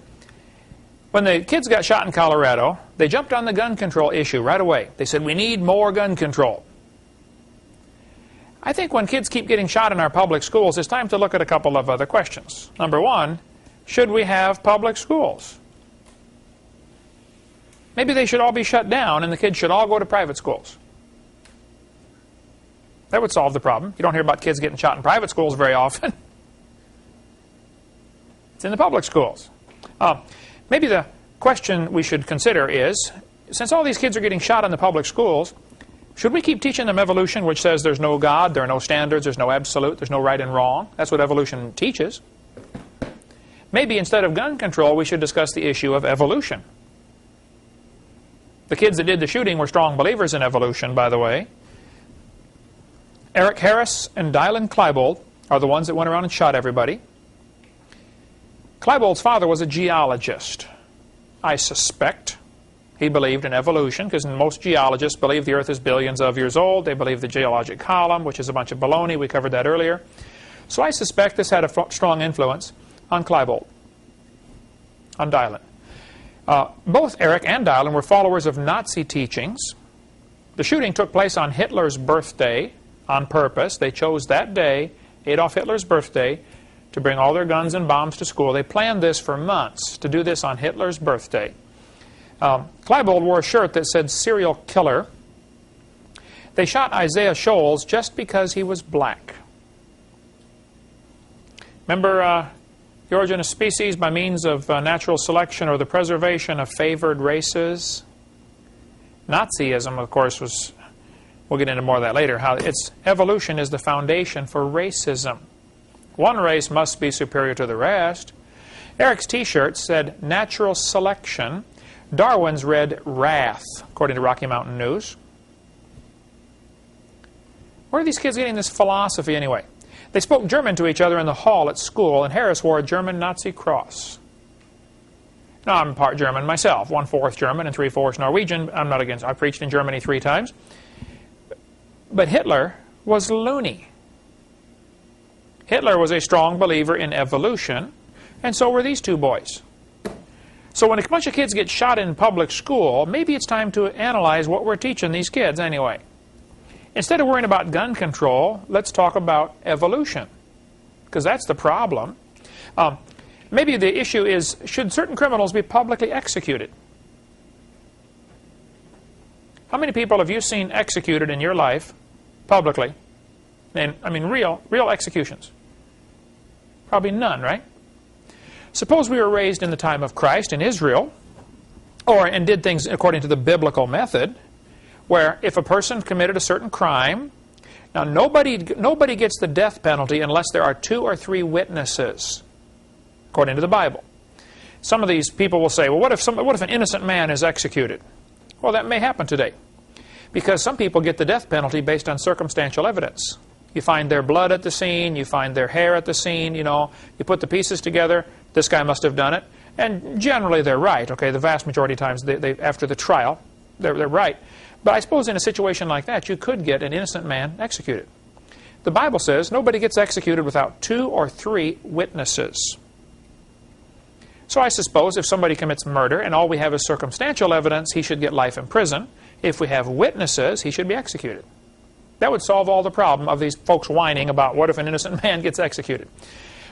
When the kids got shot in Colorado, they jumped on the gun control issue right away. They said, we need more gun control. I think when kids keep getting shot in our public schools, it's time to look at a couple of other questions. Number one, should we have public schools? Maybe they should all be shut down and the kids should all go to private schools. That would solve the problem. You don't hear about kids getting shot in private schools very often. It's in the public schools. Maybe the question we should consider is, since all these kids are getting shot in the public schools, should we keep teaching them evolution, which says there's no God, there are no standards, there's no absolute, there's no right and wrong? That's what evolution teaches. Maybe instead of gun control, we should discuss the issue of evolution. The kids that did the shooting were strong believers in evolution, by the way. Eric Harris and Dylan Klebold are the ones that went around and shot everybody. Klebold's father was a geologist. I suspect he believed in evolution, because most geologists believe the Earth is billions of years old. They believe the geologic column, which is a bunch of baloney. We covered that earlier. So I suspect this had a strong influence on Klebold, on Dylan. Both Eric and Dylan were followers of Nazi teachings. The shooting took place on Hitler's birthday on purpose. They chose that day, Adolf Hitler's birthday, to bring all their guns and bombs to school. They planned this for months, to do this on Hitler's birthday. Klebold wore a shirt that said serial killer. They shot Isaiah Shoals just because he was black. Remember the origin of species by means of natural selection or the preservation of favored races? Nazism, of course, was, we'll get into more of that later, how evolution is the foundation for racism. One race must be superior to the rest. Eric's t-shirt said natural selection. Darwin's read wrath, according to Rocky Mountain News. Where are these kids getting this philosophy anyway? They spoke German to each other in the hall at school, and Harris wore a German Nazi cross. Now, I'm part German myself, 1/4 German and 3/4 Norwegian. I'm not against, I preached in Germany 3 times. But Hitler was loony. Hitler was a strong believer in evolution, and so were these 2 boys. So when a bunch of kids get shot in public school, maybe it's time to analyze what we're teaching these kids anyway. Instead of worrying about gun control, let's talk about evolution, because that's the problem. Maybe the issue is, should certain criminals be publicly executed? How many people have you seen executed in your life publicly? And, I mean, real executions. Probably none, right? Suppose we were raised in the time of Christ in Israel, and did things according to the biblical method, where if a person committed a certain crime, now nobody gets the death penalty unless there are 2 or 3 witnesses, according to the Bible. Some of these people will say, well, what if an innocent man is executed? Well, that may happen today, because some people get the death penalty based on circumstantial evidence. You find their blood at the scene, you find their hair at the scene, you put the pieces together, this guy must have done it, and generally they're right, okay? The vast majority of times, after the trial, they're right. But I suppose in a situation like that, you could get an innocent man executed. The Bible says nobody gets executed without 2 or 3 witnesses. So I suppose if somebody commits murder and all we have is circumstantial evidence, he should get life in prison. If we have witnesses, he should be executed. That would solve all the problem of these folks whining about what if an innocent man gets executed.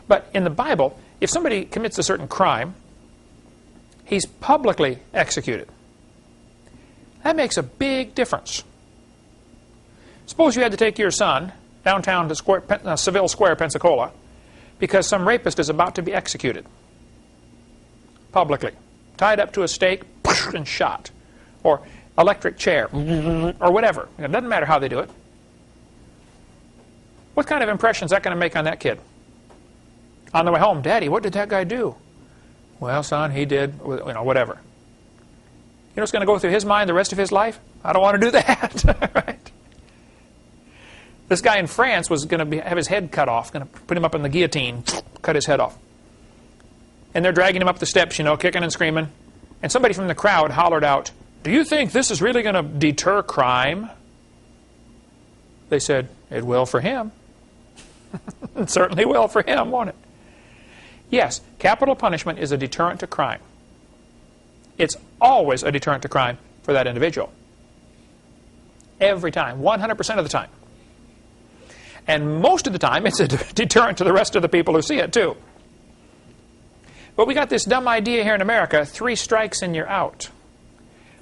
But in the Bible, if somebody commits a certain crime, he's publicly executed. That makes a big difference. Suppose you had to take your son downtown to Seville Square, Pensacola, because some rapist is about to be executed. Publicly. Tied up to a stake and shot. Or electric chair. Or whatever. It doesn't matter how they do it. What kind of impression is that going to make on that kid? On the way home, Daddy, what did that guy do? Well, son, he did, whatever. You know what's going to go through his mind the rest of his life? I don't want to do that. Right? This guy in France was going to have his head cut off, going to put him up in the guillotine, cut his head off. And they're dragging him up the steps, kicking and screaming. And somebody from the crowd hollered out, do you think this is really going to deter crime? They said, it will for him. It certainly will for him, won't it? Yes, capital punishment is a deterrent to crime. It's always a deterrent to crime for that individual. Every time, 100% of the time. And most of the time, it's a deterrent to the rest of the people who see it, too. But we got this dumb idea here in America, 3 strikes and you're out.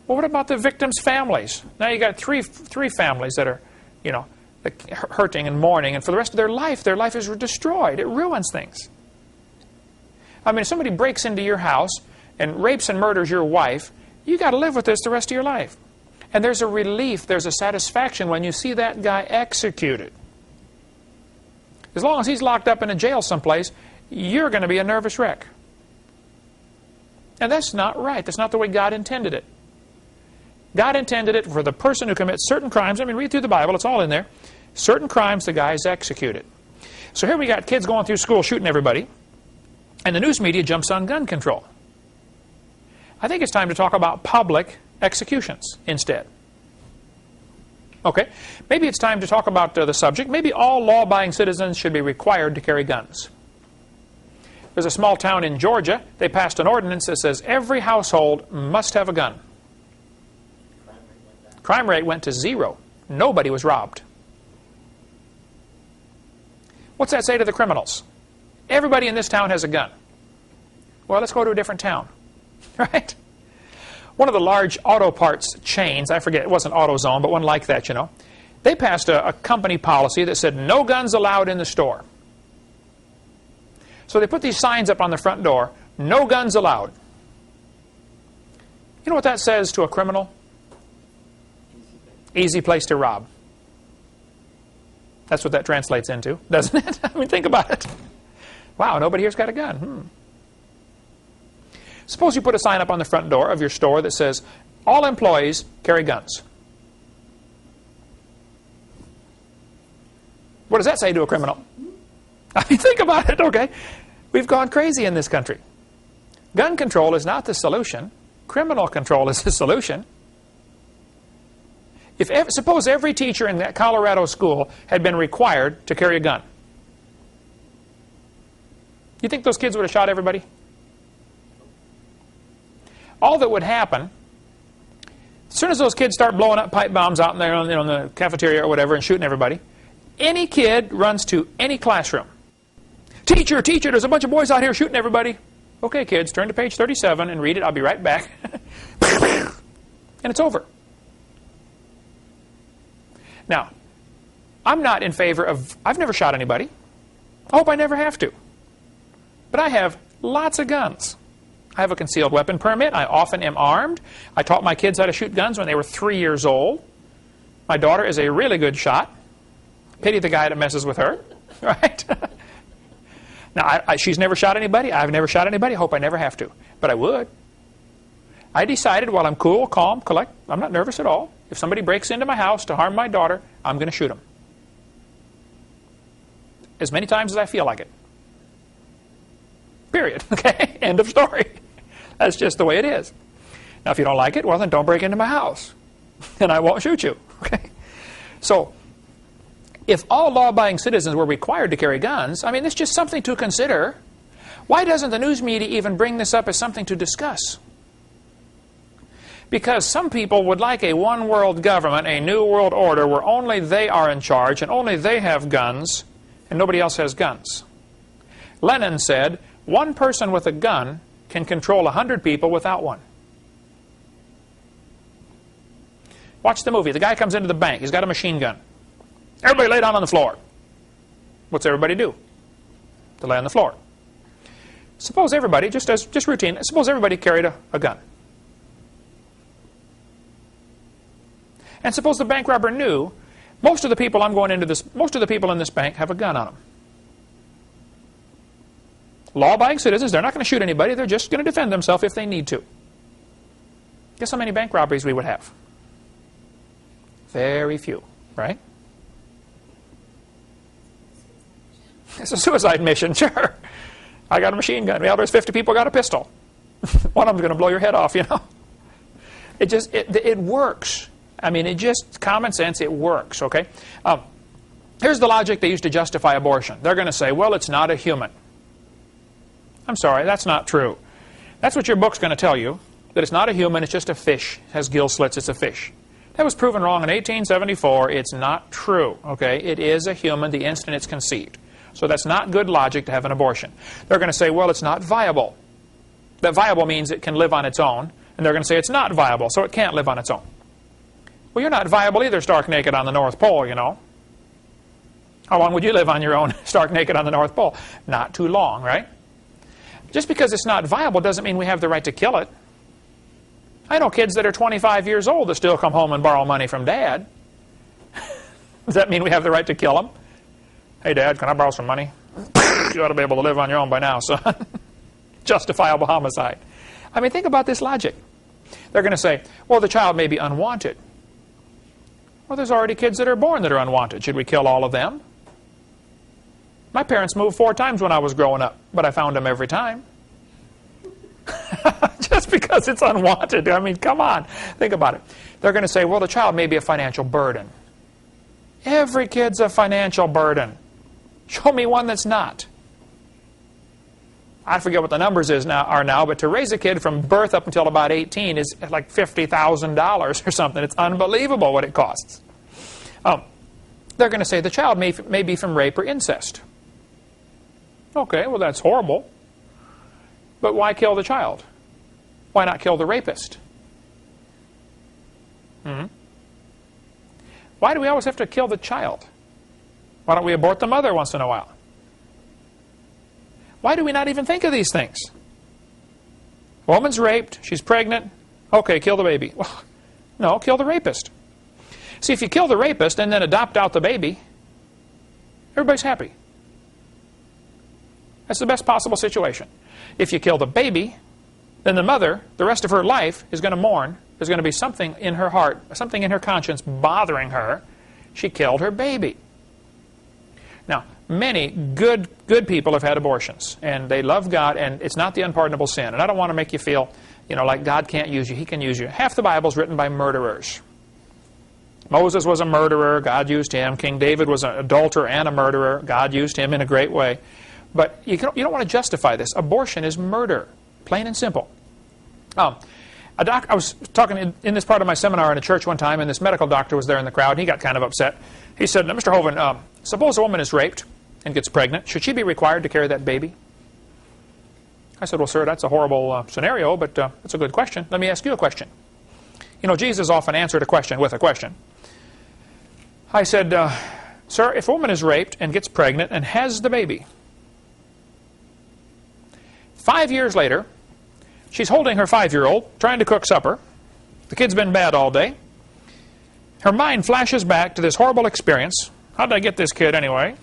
Well, what about the victims' families? Now you got three families that are, hurting and mourning, and for the rest of their life is destroyed. It ruins things. I mean, if somebody breaks into your house and rapes and murders your wife, you got to live with this the rest of your life. And there's a relief, there's a satisfaction when you see that guy executed. As long as he's locked up in a jail someplace, you're going to be a nervous wreck. And that's not right. That's not the way God intended it. God intended it for the person who commits certain crimes. I mean, read through the Bible. It's all in there. Certain crimes, the guy is executed. So here we got kids going through school shooting everybody. And the news media jumps on gun control. I think it's time to talk about public executions instead. Okay, maybe it's time to talk about the subject. Maybe all law-abiding citizens should be required to carry guns. There's a small town in Georgia. They passed an ordinance that says every household must have a gun. Crime rate went to 0. Nobody was robbed. What's that say to the criminals? Everybody in this town has a gun. Well, let's go to a different town. Right? One of the large auto parts chains, I forget, it wasn't AutoZone, but one like that, they passed a company policy that said no guns allowed in the store. So they put these signs up on the front door, no guns allowed. You know what that says to a criminal? Easy place to rob. That's what that translates into, doesn't it? I mean, think about it. Wow, nobody here's got a gun. Suppose you put a sign up on the front door of your store that says, all employees carry guns. What does that say to a criminal? I mean, think about it, okay? We've gone crazy in this country. Gun control is not the solution. Criminal control is the solution. Suppose every teacher in that Colorado school had been required to carry a gun. You think those kids would have shot everybody? All that would happen, as soon as those kids start blowing up pipe bombs out in there in the cafeteria or whatever and shooting everybody, any kid runs to any classroom. Teacher, teacher, there's a bunch of boys out here shooting everybody. Okay, kids, turn to page 37 and read it. I'll be right back. And it's over. Now, I'm not in favor of, I've never shot anybody. I hope I never have to. But I have lots of guns. I have a concealed weapon permit. I often am armed. I taught my kids how to shoot guns when they were 3 years old. My daughter is a really good shot. Pity the guy that messes with her, right? Now, she's never shot anybody. I've never shot anybody. I hope I never have to, but I would. I decided while I'm cool, calm, collect, I'm not nervous at all. If somebody breaks into my house to harm my daughter, I'm going to shoot them. As many times as I feel like it. Period. Okay? End of story. That's just the way it is. Now, if you don't like it, well, then don't break into my house. And I won't shoot you. Okay? So, if all law-abiding citizens were required to carry guns, I mean, it's just something to consider. Why doesn't the news media even bring this up as something to discuss? Because some people would like a one-world government, a new world order, where only they are in charge and only they have guns and nobody else has guns. Lenin said, one person with a gun can control 100 people without one. Watch the movie. The guy comes into the bank. He's got a machine gun. Everybody lay down on the floor. What's everybody do? To lay on the floor. Suppose everybody, just routine, suppose everybody carried a gun. And suppose the bank robber knew most of the people in this bank have a gun on them. Law-abiding citizens, they're not going to shoot anybody. They're just going to defend themselves if they need to. Guess how many bank robberies we would have? Very few, right? It's a suicide mission, sure. I got a machine gun. Well, there's 50 people got a pistol. One of them's going to blow your head off, you know. It works. I mean, it just, common sense, it works, okay? Here's the logic they use to justify abortion. They're going to say, well, it's not a human. I'm sorry, that's not true. That's what your book's going to tell you, that it's not a human, it's just a fish. It has gill slits, it's a fish. That was proven wrong in 1874. It's not true, okay? It is a human the instant it's conceived. So that's not good logic to have an abortion. They're going to say, well, it's not viable. That viable means it can live on its own. And they're going to say it's not viable, so it can't live on its own. Well, you're not viable either, stark naked on the North Pole, you know. How long would you live on your own, stark naked on the North Pole? Not too long, right? Just because it's not viable doesn't mean we have the right to kill it. I know kids that are 25 years old that still come home and borrow money from Dad. Does that mean we have the right to kill them? Hey, Dad, can I borrow some money? You ought to be able to live on your own by now, son. Justifiable homicide. I mean, think about this logic. They're going to say, well, the child may be unwanted. Well, there's already kids that are born that are unwanted. Should we kill all of them? My parents moved 4 times when I was growing up, but I found them every time. Just because it's unwanted. I mean, come on. Think about it. They're going to say, well, the child may be a financial burden. Every kid's a financial burden. Show me one that's not. I forget what the numbers are now, but to raise a kid from birth up until about 18 is like $50,000 or something. It's unbelievable what it costs. They're going to say the child may be from rape or incest. Okay, well, that's horrible. But why kill the child? Why not kill the rapist? Why do we always have to kill the child? Why don't we abort the mother once in a while? Why do we not even think of these things? Woman's raped, she's pregnant, okay, kill the baby. Well, no, kill the rapist. See, if you kill the rapist and then adopt out the baby, everybody's happy. That's the best possible situation. If you kill the baby, then the mother, the rest of her life, is going to mourn. There's going to be something in her heart, something in her conscience bothering her. She killed her baby. Now, many good people have had abortions, and they love God, and it's not the unpardonable sin. And I don't want to make you feel, you know, like God can't use you. He can use you. Half the Bible is written by murderers. Moses was a murderer. God used him. King David was an adulterer and a murderer. God used him in a great way. But you don't want to justify this. Abortion is murder, plain and simple. I was talking in this part of my seminar in a church one time, and this medical doctor was there in the crowd, and he got kind of upset. He said, Mr. Hovint, suppose a woman is raped and gets pregnant. Should she be required to carry that baby? I said, well, sir, that's a horrible scenario, but that's a good question. Let me ask you a question. You know, Jesus often answered a question with a question. I said, sir, if a woman is raped and gets pregnant and has the baby, 5 years later, She's holding her 5-year-old, trying to cook supper. The kid's been bad all day. Her mind flashes back to this horrible experience. How did I get this kid anyway?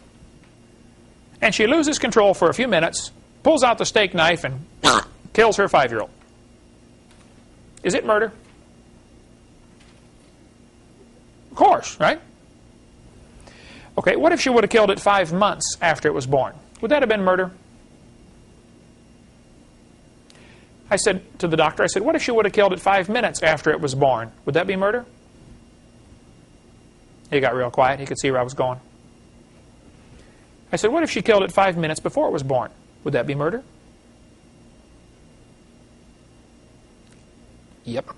And she loses control for a few minutes, pulls out the steak knife, and kills her 5-year-old. Is it murder? Of course, right? Okay, what if she would have killed it 5 months after it was born? Would that have been murder? I said to the doctor, I said, what if she would have killed it 5 minutes after it was born? Would that be murder? He got real quiet. He could see where I was going. I said, what if she killed it 5 minutes before it was born? Would that be murder? Yep.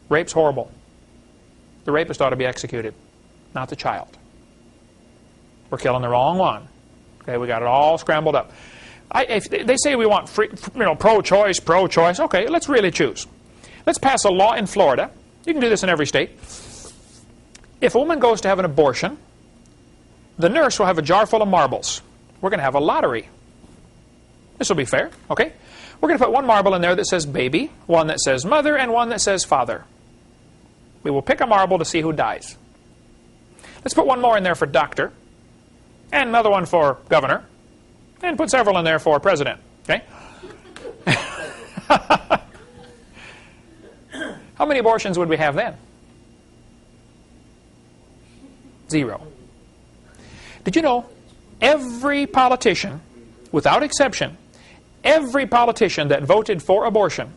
Rape's horrible. The rapist ought to be executed, not the child. We're killing the wrong one. Okay, we got it all scrambled up. If they say we want free, pro-choice, pro-choice. Okay, let's really choose. Let's pass a law in Florida. You can do this in every state. If a woman goes to have an abortion, the nurse will have a jar full of marbles. We're going to have a lottery. This will be fair, okay? We're going to put one marble in there that says baby, one that says mother, and one that says father. We will pick a marble to see who dies. Let's put one more in there for doctor, and another one for governor, and put several in there for president, okay? How many abortions would we have then? 0. Did you know every politician, without exception, every politician that voted for abortion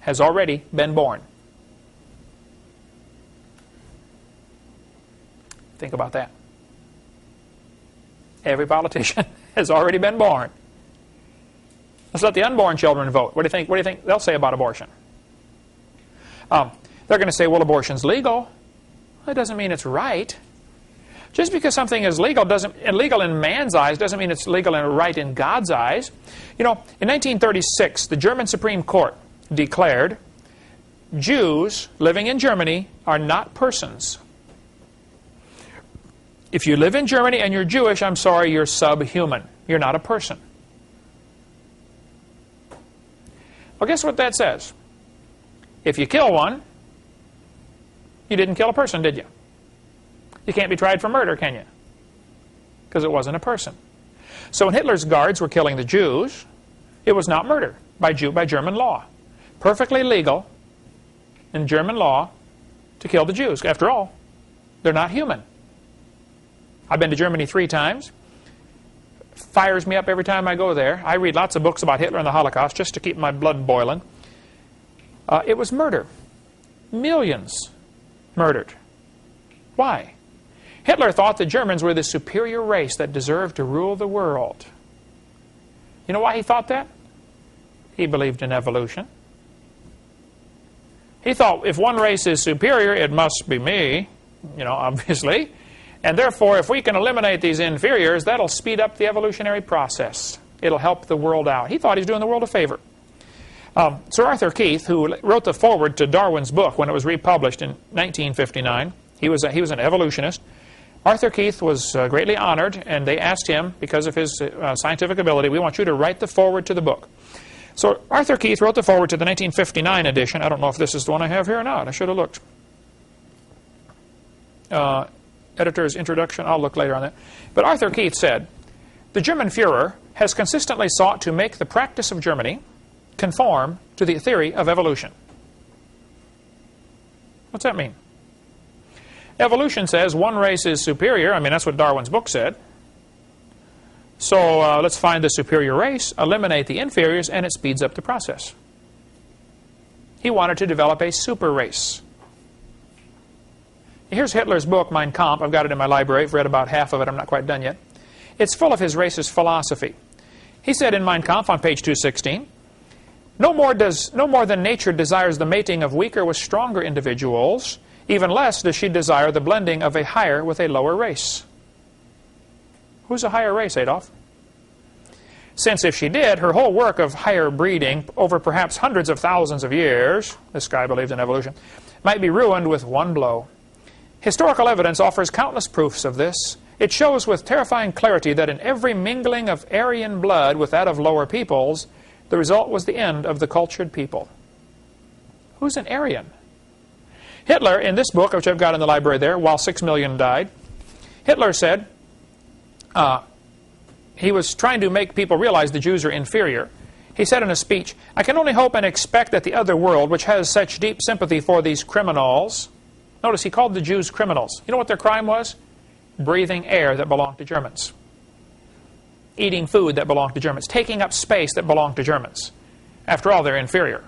has already been born? Think about that. Every politician has already been born. Let's let the unborn children vote. What do you think they'll say about abortion? They're going to say, well, abortion's legal. That doesn't mean it's right. Just because something is legal illegal in man's eyes doesn't mean it's legal and right in God's eyes. You know, in 1936, the German Supreme Court declared Jews living in Germany are not persons. If you live in Germany and you're Jewish, I'm sorry, you're subhuman. You're not a person. Well, guess what that says? If you kill one, you didn't kill a person, did you? You can't be tried for murder, can you? Because it wasn't a person. So when Hitler's guards were killing the Jews, it was not murder by German law. Perfectly legal in German law to kill the Jews. After all, they're not human. I've been to Germany 3 times. Fires me up every time I go there. I read lots of books about Hitler and the Holocaust just to keep my blood boiling. It was murder. Millions murdered. Why? Hitler thought the Germans were the superior race that deserved to rule the world. You know why he thought that? He believed in evolution. He thought if one race is superior, it must be me, obviously. And therefore, if we can eliminate these inferiors, that'll speed up the evolutionary process. It'll help the world out. He thought he was doing the world a favor. Sir Arthur Keith, who wrote the foreword to Darwin's book when it was republished in 1959, he was an evolutionist. Arthur Keith was greatly honored, and they asked him, because of his scientific ability, we want you to write the foreword to the book. So Arthur Keith wrote the foreword to the 1959 edition. I don't know if this is the one I have here or not. I should have looked. Editor's introduction, I'll look later on that. But Arthur Keith said, the German Führer has consistently sought to make the practice of Germany conform to the theory of evolution. What's that mean? Evolution says one race is superior. I mean, that's what Darwin's book said. So let's find the superior race, eliminate the inferiors, and it speeds up the process. He wanted to develop a super race. Here's Hitler's book, Mein Kampf. I've got it in my library. I've read about half of it. I'm not quite done yet. It's full of his racist philosophy. He said in Mein Kampf on page 216, no more than nature desires the mating of weaker with stronger individuals, even less does she desire the blending of a higher with a lower race. Who's a higher race, Adolf? Since if she did, her whole work of higher breeding over perhaps hundreds of thousands of years, this guy believed in evolution, might be ruined with one blow. Historical evidence offers countless proofs of this. It shows with terrifying clarity that in every mingling of Aryan blood with that of lower peoples, The result was the end of the cultured people. Who's an Aryan? Hitler, in this book, which I've got in the library there, While 6 Million Died, Hitler said he was trying to make people realize the Jews are inferior. He said in a speech, "I can only hope and expect that the other world, which has such deep sympathy for these criminals," notice he called the Jews criminals. You know what their crime was? Breathing air that belonged to Germans. Eating food that belonged to Germans. Taking up space that belonged to Germans. After all, they're inferior.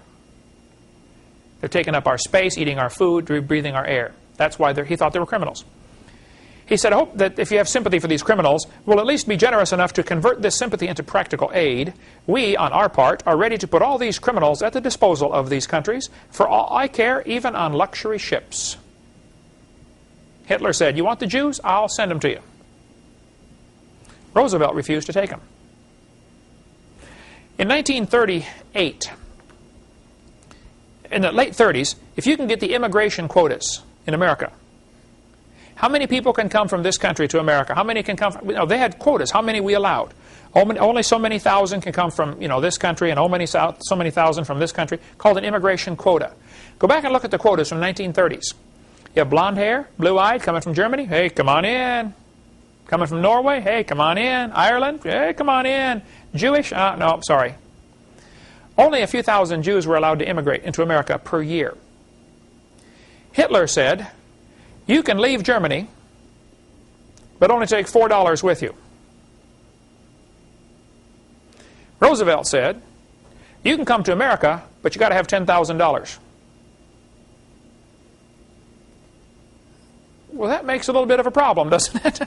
They're taking up our space, eating our food, breathing our air. That's why he thought they were criminals. He said, "I hope that if you have sympathy for these criminals, we'll at least be generous enough to convert this sympathy into practical aid. We, on our part, are ready to put all these criminals at the disposal of these countries. For all I care, even on luxury ships." Hitler said, "You want the Jews? I'll send them to you." Roosevelt refused to take them. In 1938, in the late 30s, if you can get the immigration quotas in America, how many people can come from this country to America? How many can come from, they had quotas, how many we allowed. Only so many thousand can come from this country, and so many thousand from this country, called an immigration quota. Go back and look at the quotas from 1930s. You have blonde hair, blue-eyed, coming from Germany, hey, come on in. Coming from Norway, hey, come on in. Ireland, hey, come on in. Jewish, no, sorry. Only a few thousand Jews were allowed to immigrate into America per year. Hitler said, "You can leave Germany, but only take $4 with you." Roosevelt said, "You can come to America, but you got to have $10,000. Well, that makes a little bit of a problem, doesn't it?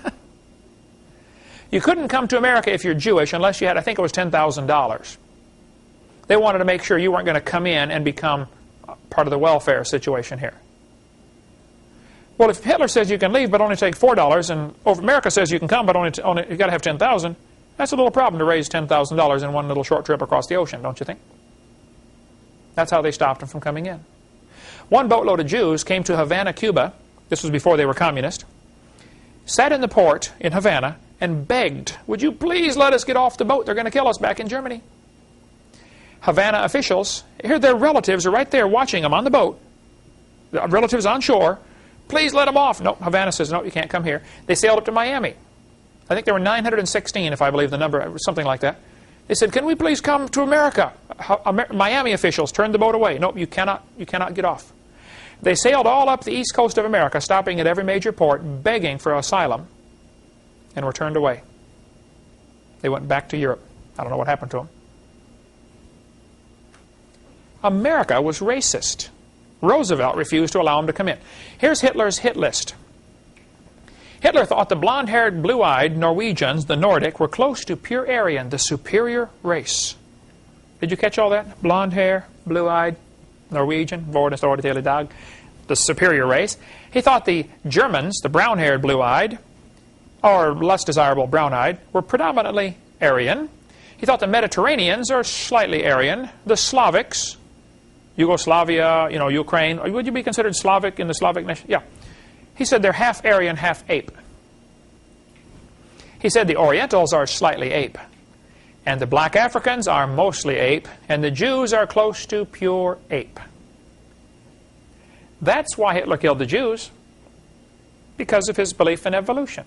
You couldn't come to America if you're Jewish unless you had, I think it was $10,000. They wanted to make sure you weren't going to come in and become part of the welfare situation here. Well, if Hitler says you can leave but only take $4, and America says you can come but only you got to have $10,000, that's a little problem to raise $10,000 in one little short trip across the ocean, don't you think? That's how they stopped him from coming in. One boatload of Jews came to Havana, Cuba. This was before they were communist. Sat in the port in Havana and begged, "Would you please let us get off the boat? They're going to kill us back in Germany." Havana officials, here their relatives are right there watching them on the boat. The relatives on shore. "Please let them off." No, Havana says, "No, you can't come here." They sailed up to Miami. I think there were 916, if I believe the number, something like that. They said, "Can we please come to America?" Miami officials turned the boat away. "Nope, you cannot get off." They sailed all up the east coast of America, stopping at every major port, begging for asylum, and were turned away. They went back to Europe. I don't know what happened to them. America was racist. Roosevelt refused to allow them to come in. Here's Hitler's hit list. Hitler thought the blonde-haired, blue-eyed Norwegians, the Nordic, were close to pure Aryan, the superior race. Did you catch all that? Blonde hair, blue-eyed, Norwegian, the superior race. He thought the Germans, the brown-haired, blue-eyed, or less desirable brown-eyed, were predominantly Aryan. He thought the Mediterraneans are slightly Aryan. The Slavics, Yugoslavia, Ukraine, would you be considered Slavic in the Slavic nation? Yeah. He said they're half Aryan, half ape. He said the Orientals are slightly ape, and the black Africans are mostly ape, and the Jews are close to pure ape. That's why Hitler killed the Jews, because of his belief in evolution.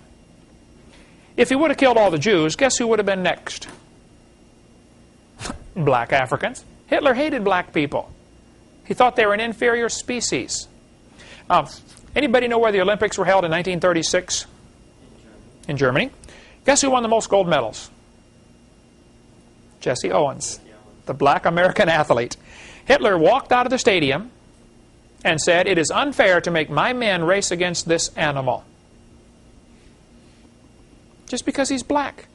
If he would have killed all the Jews, guess who would have been next? Black Africans. Hitler hated black people. He thought they were an inferior species. Anybody know where the Olympics were held in 1936? In Germany. Guess who won the most gold medals? Jesse Owens, the black American athlete. Hitler walked out of the stadium and said, "It is unfair to make my men race against this animal." Just because he's black.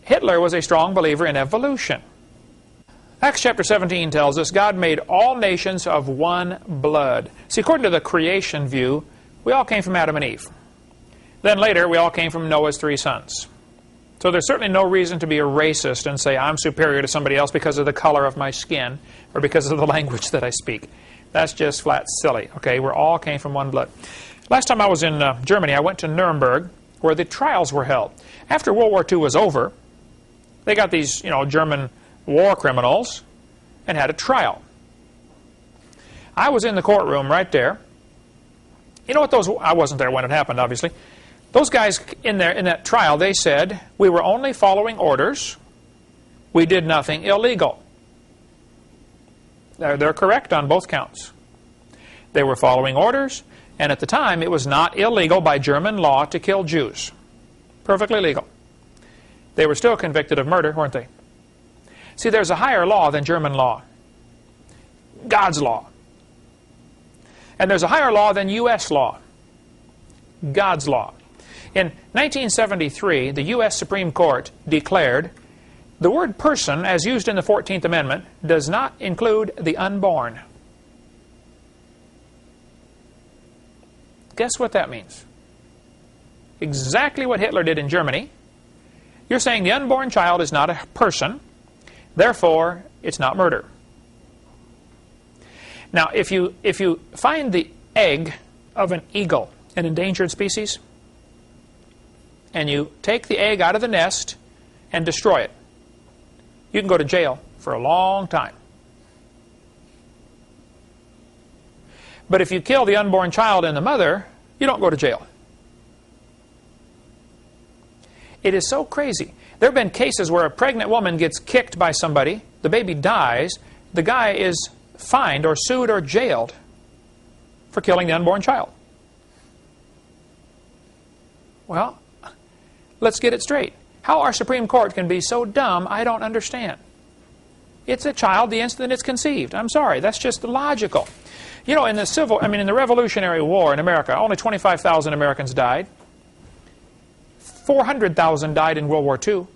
Hitler was a strong believer in evolution. Acts chapter 17 tells us God made all nations of one blood. See, according to the creation view, we all came from Adam and Eve. Then later, we all came from Noah's 3 sons. So there's certainly no reason to be a racist and say I'm superior to somebody else because of the color of my skin or because of the language that I speak. That's just flat silly. Okay, we all came from one blood. Last time I was in Germany, I went to Nuremberg, where the trials were held. After World War II was over, They got these, German war criminals and had a trial. I was in the courtroom right there. You know what I wasn't there when it happened, obviously. Those guys in that trial, they said, we were only following orders. We did nothing illegal. They're correct on both counts. They were following orders, and at the time it was not illegal by German law to kill Jews. Perfectly legal. They were still convicted of murder, weren't they? See, there's a higher law than German law. God's law. And there's a higher law than U.S. law. God's law. In 1973, the U.S. Supreme Court declared the word person, as used in the 14th Amendment, does not include the unborn. Guess what that means? Exactly what Hitler did in Germany. You're saying the unborn child is not a person, therefore it's not murder. Now, if you find the egg of an eagle, an endangered species, and you take the egg out of the nest and destroy it, you can go to jail for a long time. But if you kill the unborn child and the mother, you don't go to jail. It is so crazy. There have been cases where a pregnant woman gets kicked by somebody, the baby dies, the guy is fined or sued or jailed for killing the unborn child. Well, let's get it straight. How our Supreme Court can be so dumb, I don't understand. It's a child the instant it's conceived. I'm sorry, that's just logical. You know, in the Revolutionary War in America, only 25,000 Americans died. 400,000 died in World War II.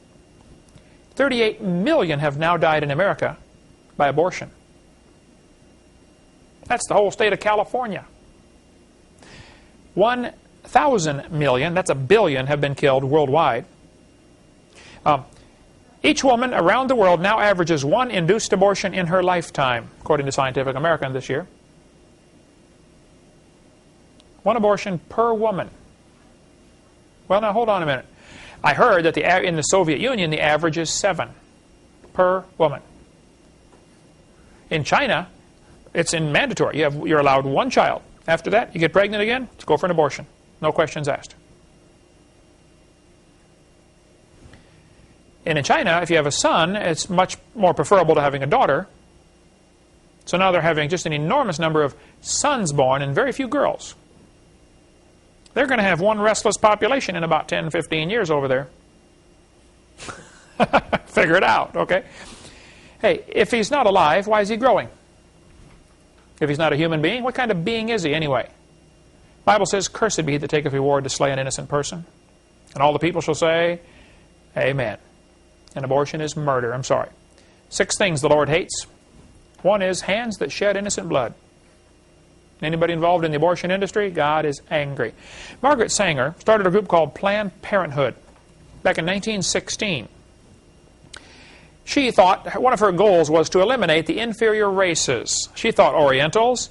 38 million have now died in America by abortion. That's the whole state of California. 1,000 million, that's a billion, have been killed worldwide. Each woman around the world now averages one induced abortion in her lifetime, according to Scientific American this year. One abortion per woman. Well, now hold on a minute. I heard that in the Soviet Union the average is 7 per woman. In China, it's mandatory. You're allowed one child. After that, you get pregnant again, go for an abortion. No questions asked. And in China, if you have a son, it's much more preferable to having a daughter. So now they're having just an enormous number of sons born and very few girls. They're going to have one restless population in about 10, 15 years over there. Figure it out, okay? Hey, if he's not alive, why is he growing? If he's not a human being, what kind of being is he anyway? The Bible says, cursed be he that taketh reward to slay an innocent person. And all the people shall say, amen. And abortion is murder, I'm sorry. 6 things the Lord hates. One is hands that shed innocent blood. Anybody involved in the abortion industry? God is angry. Margaret Sanger started a group called Planned Parenthood back in 1916. She thought one of her goals was to eliminate the inferior races. She thought Orientals,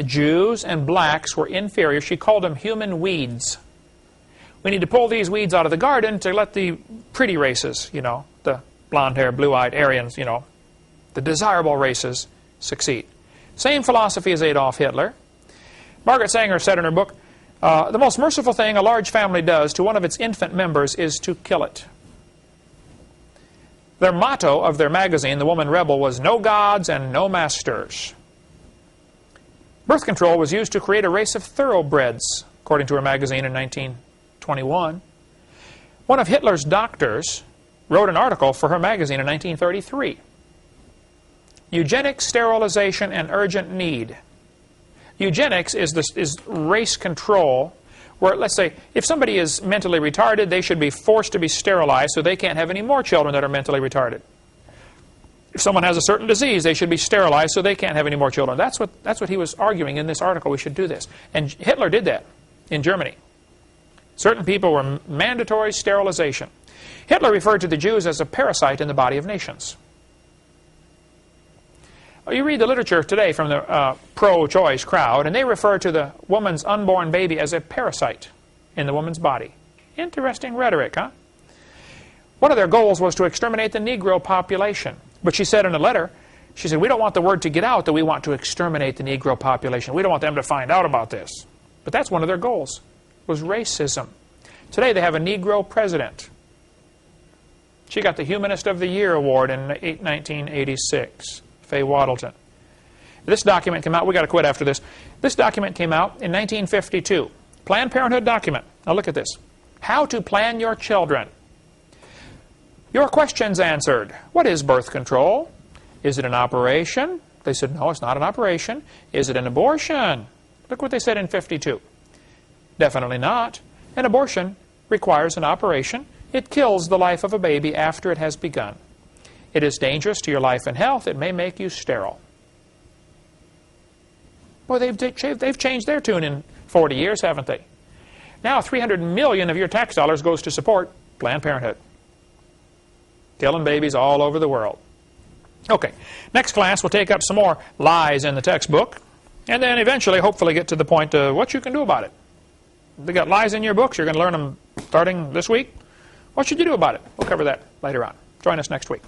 Jews, and blacks were inferior. She called them human weeds. We need to pull these weeds out of the garden to let the pretty races, the blonde-haired, blue-eyed Aryans, the desirable races succeed. Same philosophy as Adolf Hitler. Margaret Sanger said in her book, the most merciful thing a large family does to one of its infant members is to kill it. Their motto of their magazine, The Woman Rebel, was no gods and no masters. Birth control was used to create a race of thoroughbreds, according to her magazine in 1921. One of Hitler's doctors wrote an article for her magazine in 1933. Eugenics, sterilization, and urgent need. Eugenics is race control, where, let's say, if somebody is mentally retarded, they should be forced to be sterilized so they can't have any more children that are mentally retarded. If someone has a certain disease, they should be sterilized so they can't have any more children. That's what he was arguing in this article. We should do this. And Hitler did that in Germany. Certain people were mandatory sterilization. Hitler referred to the Jews as a parasite in the body of nations. You read the literature today from the pro-choice crowd, and they refer to the woman's unborn baby as a parasite in the woman's body. Interesting rhetoric, huh? One of their goals was to exterminate the Negro population. But she said in a letter, she said, we don't want the word to get out that we want to exterminate the Negro population. We don't want them to find out about this. But that's one of their goals, was racism. Today they have a Negro president. She got the Humanist of the Year award in 1986, Faye Waddleton. This document came out, we got to quit after this. This document came out in 1952. Planned Parenthood document. Now look at this. How to plan your children. Your questions answered. What is birth control? Is it an operation? They said, no, it's not an operation. Is it an abortion? Look what they said in 52. Definitely not. An abortion requires an operation. It kills the life of a baby after it has begun. It is dangerous to your life and health. It may make you sterile. Boy, they've changed their tune in 40 years, haven't they? Now 300 million of your tax dollars goes to support Planned Parenthood. Killing babies all over the world. Okay, next class we'll take up some more lies in the textbook, and then eventually, hopefully, get to the point of what you can do about it. If you got lies in your books, you're going to learn them starting this week. What should you do about it? We'll cover that later on. Join us next week.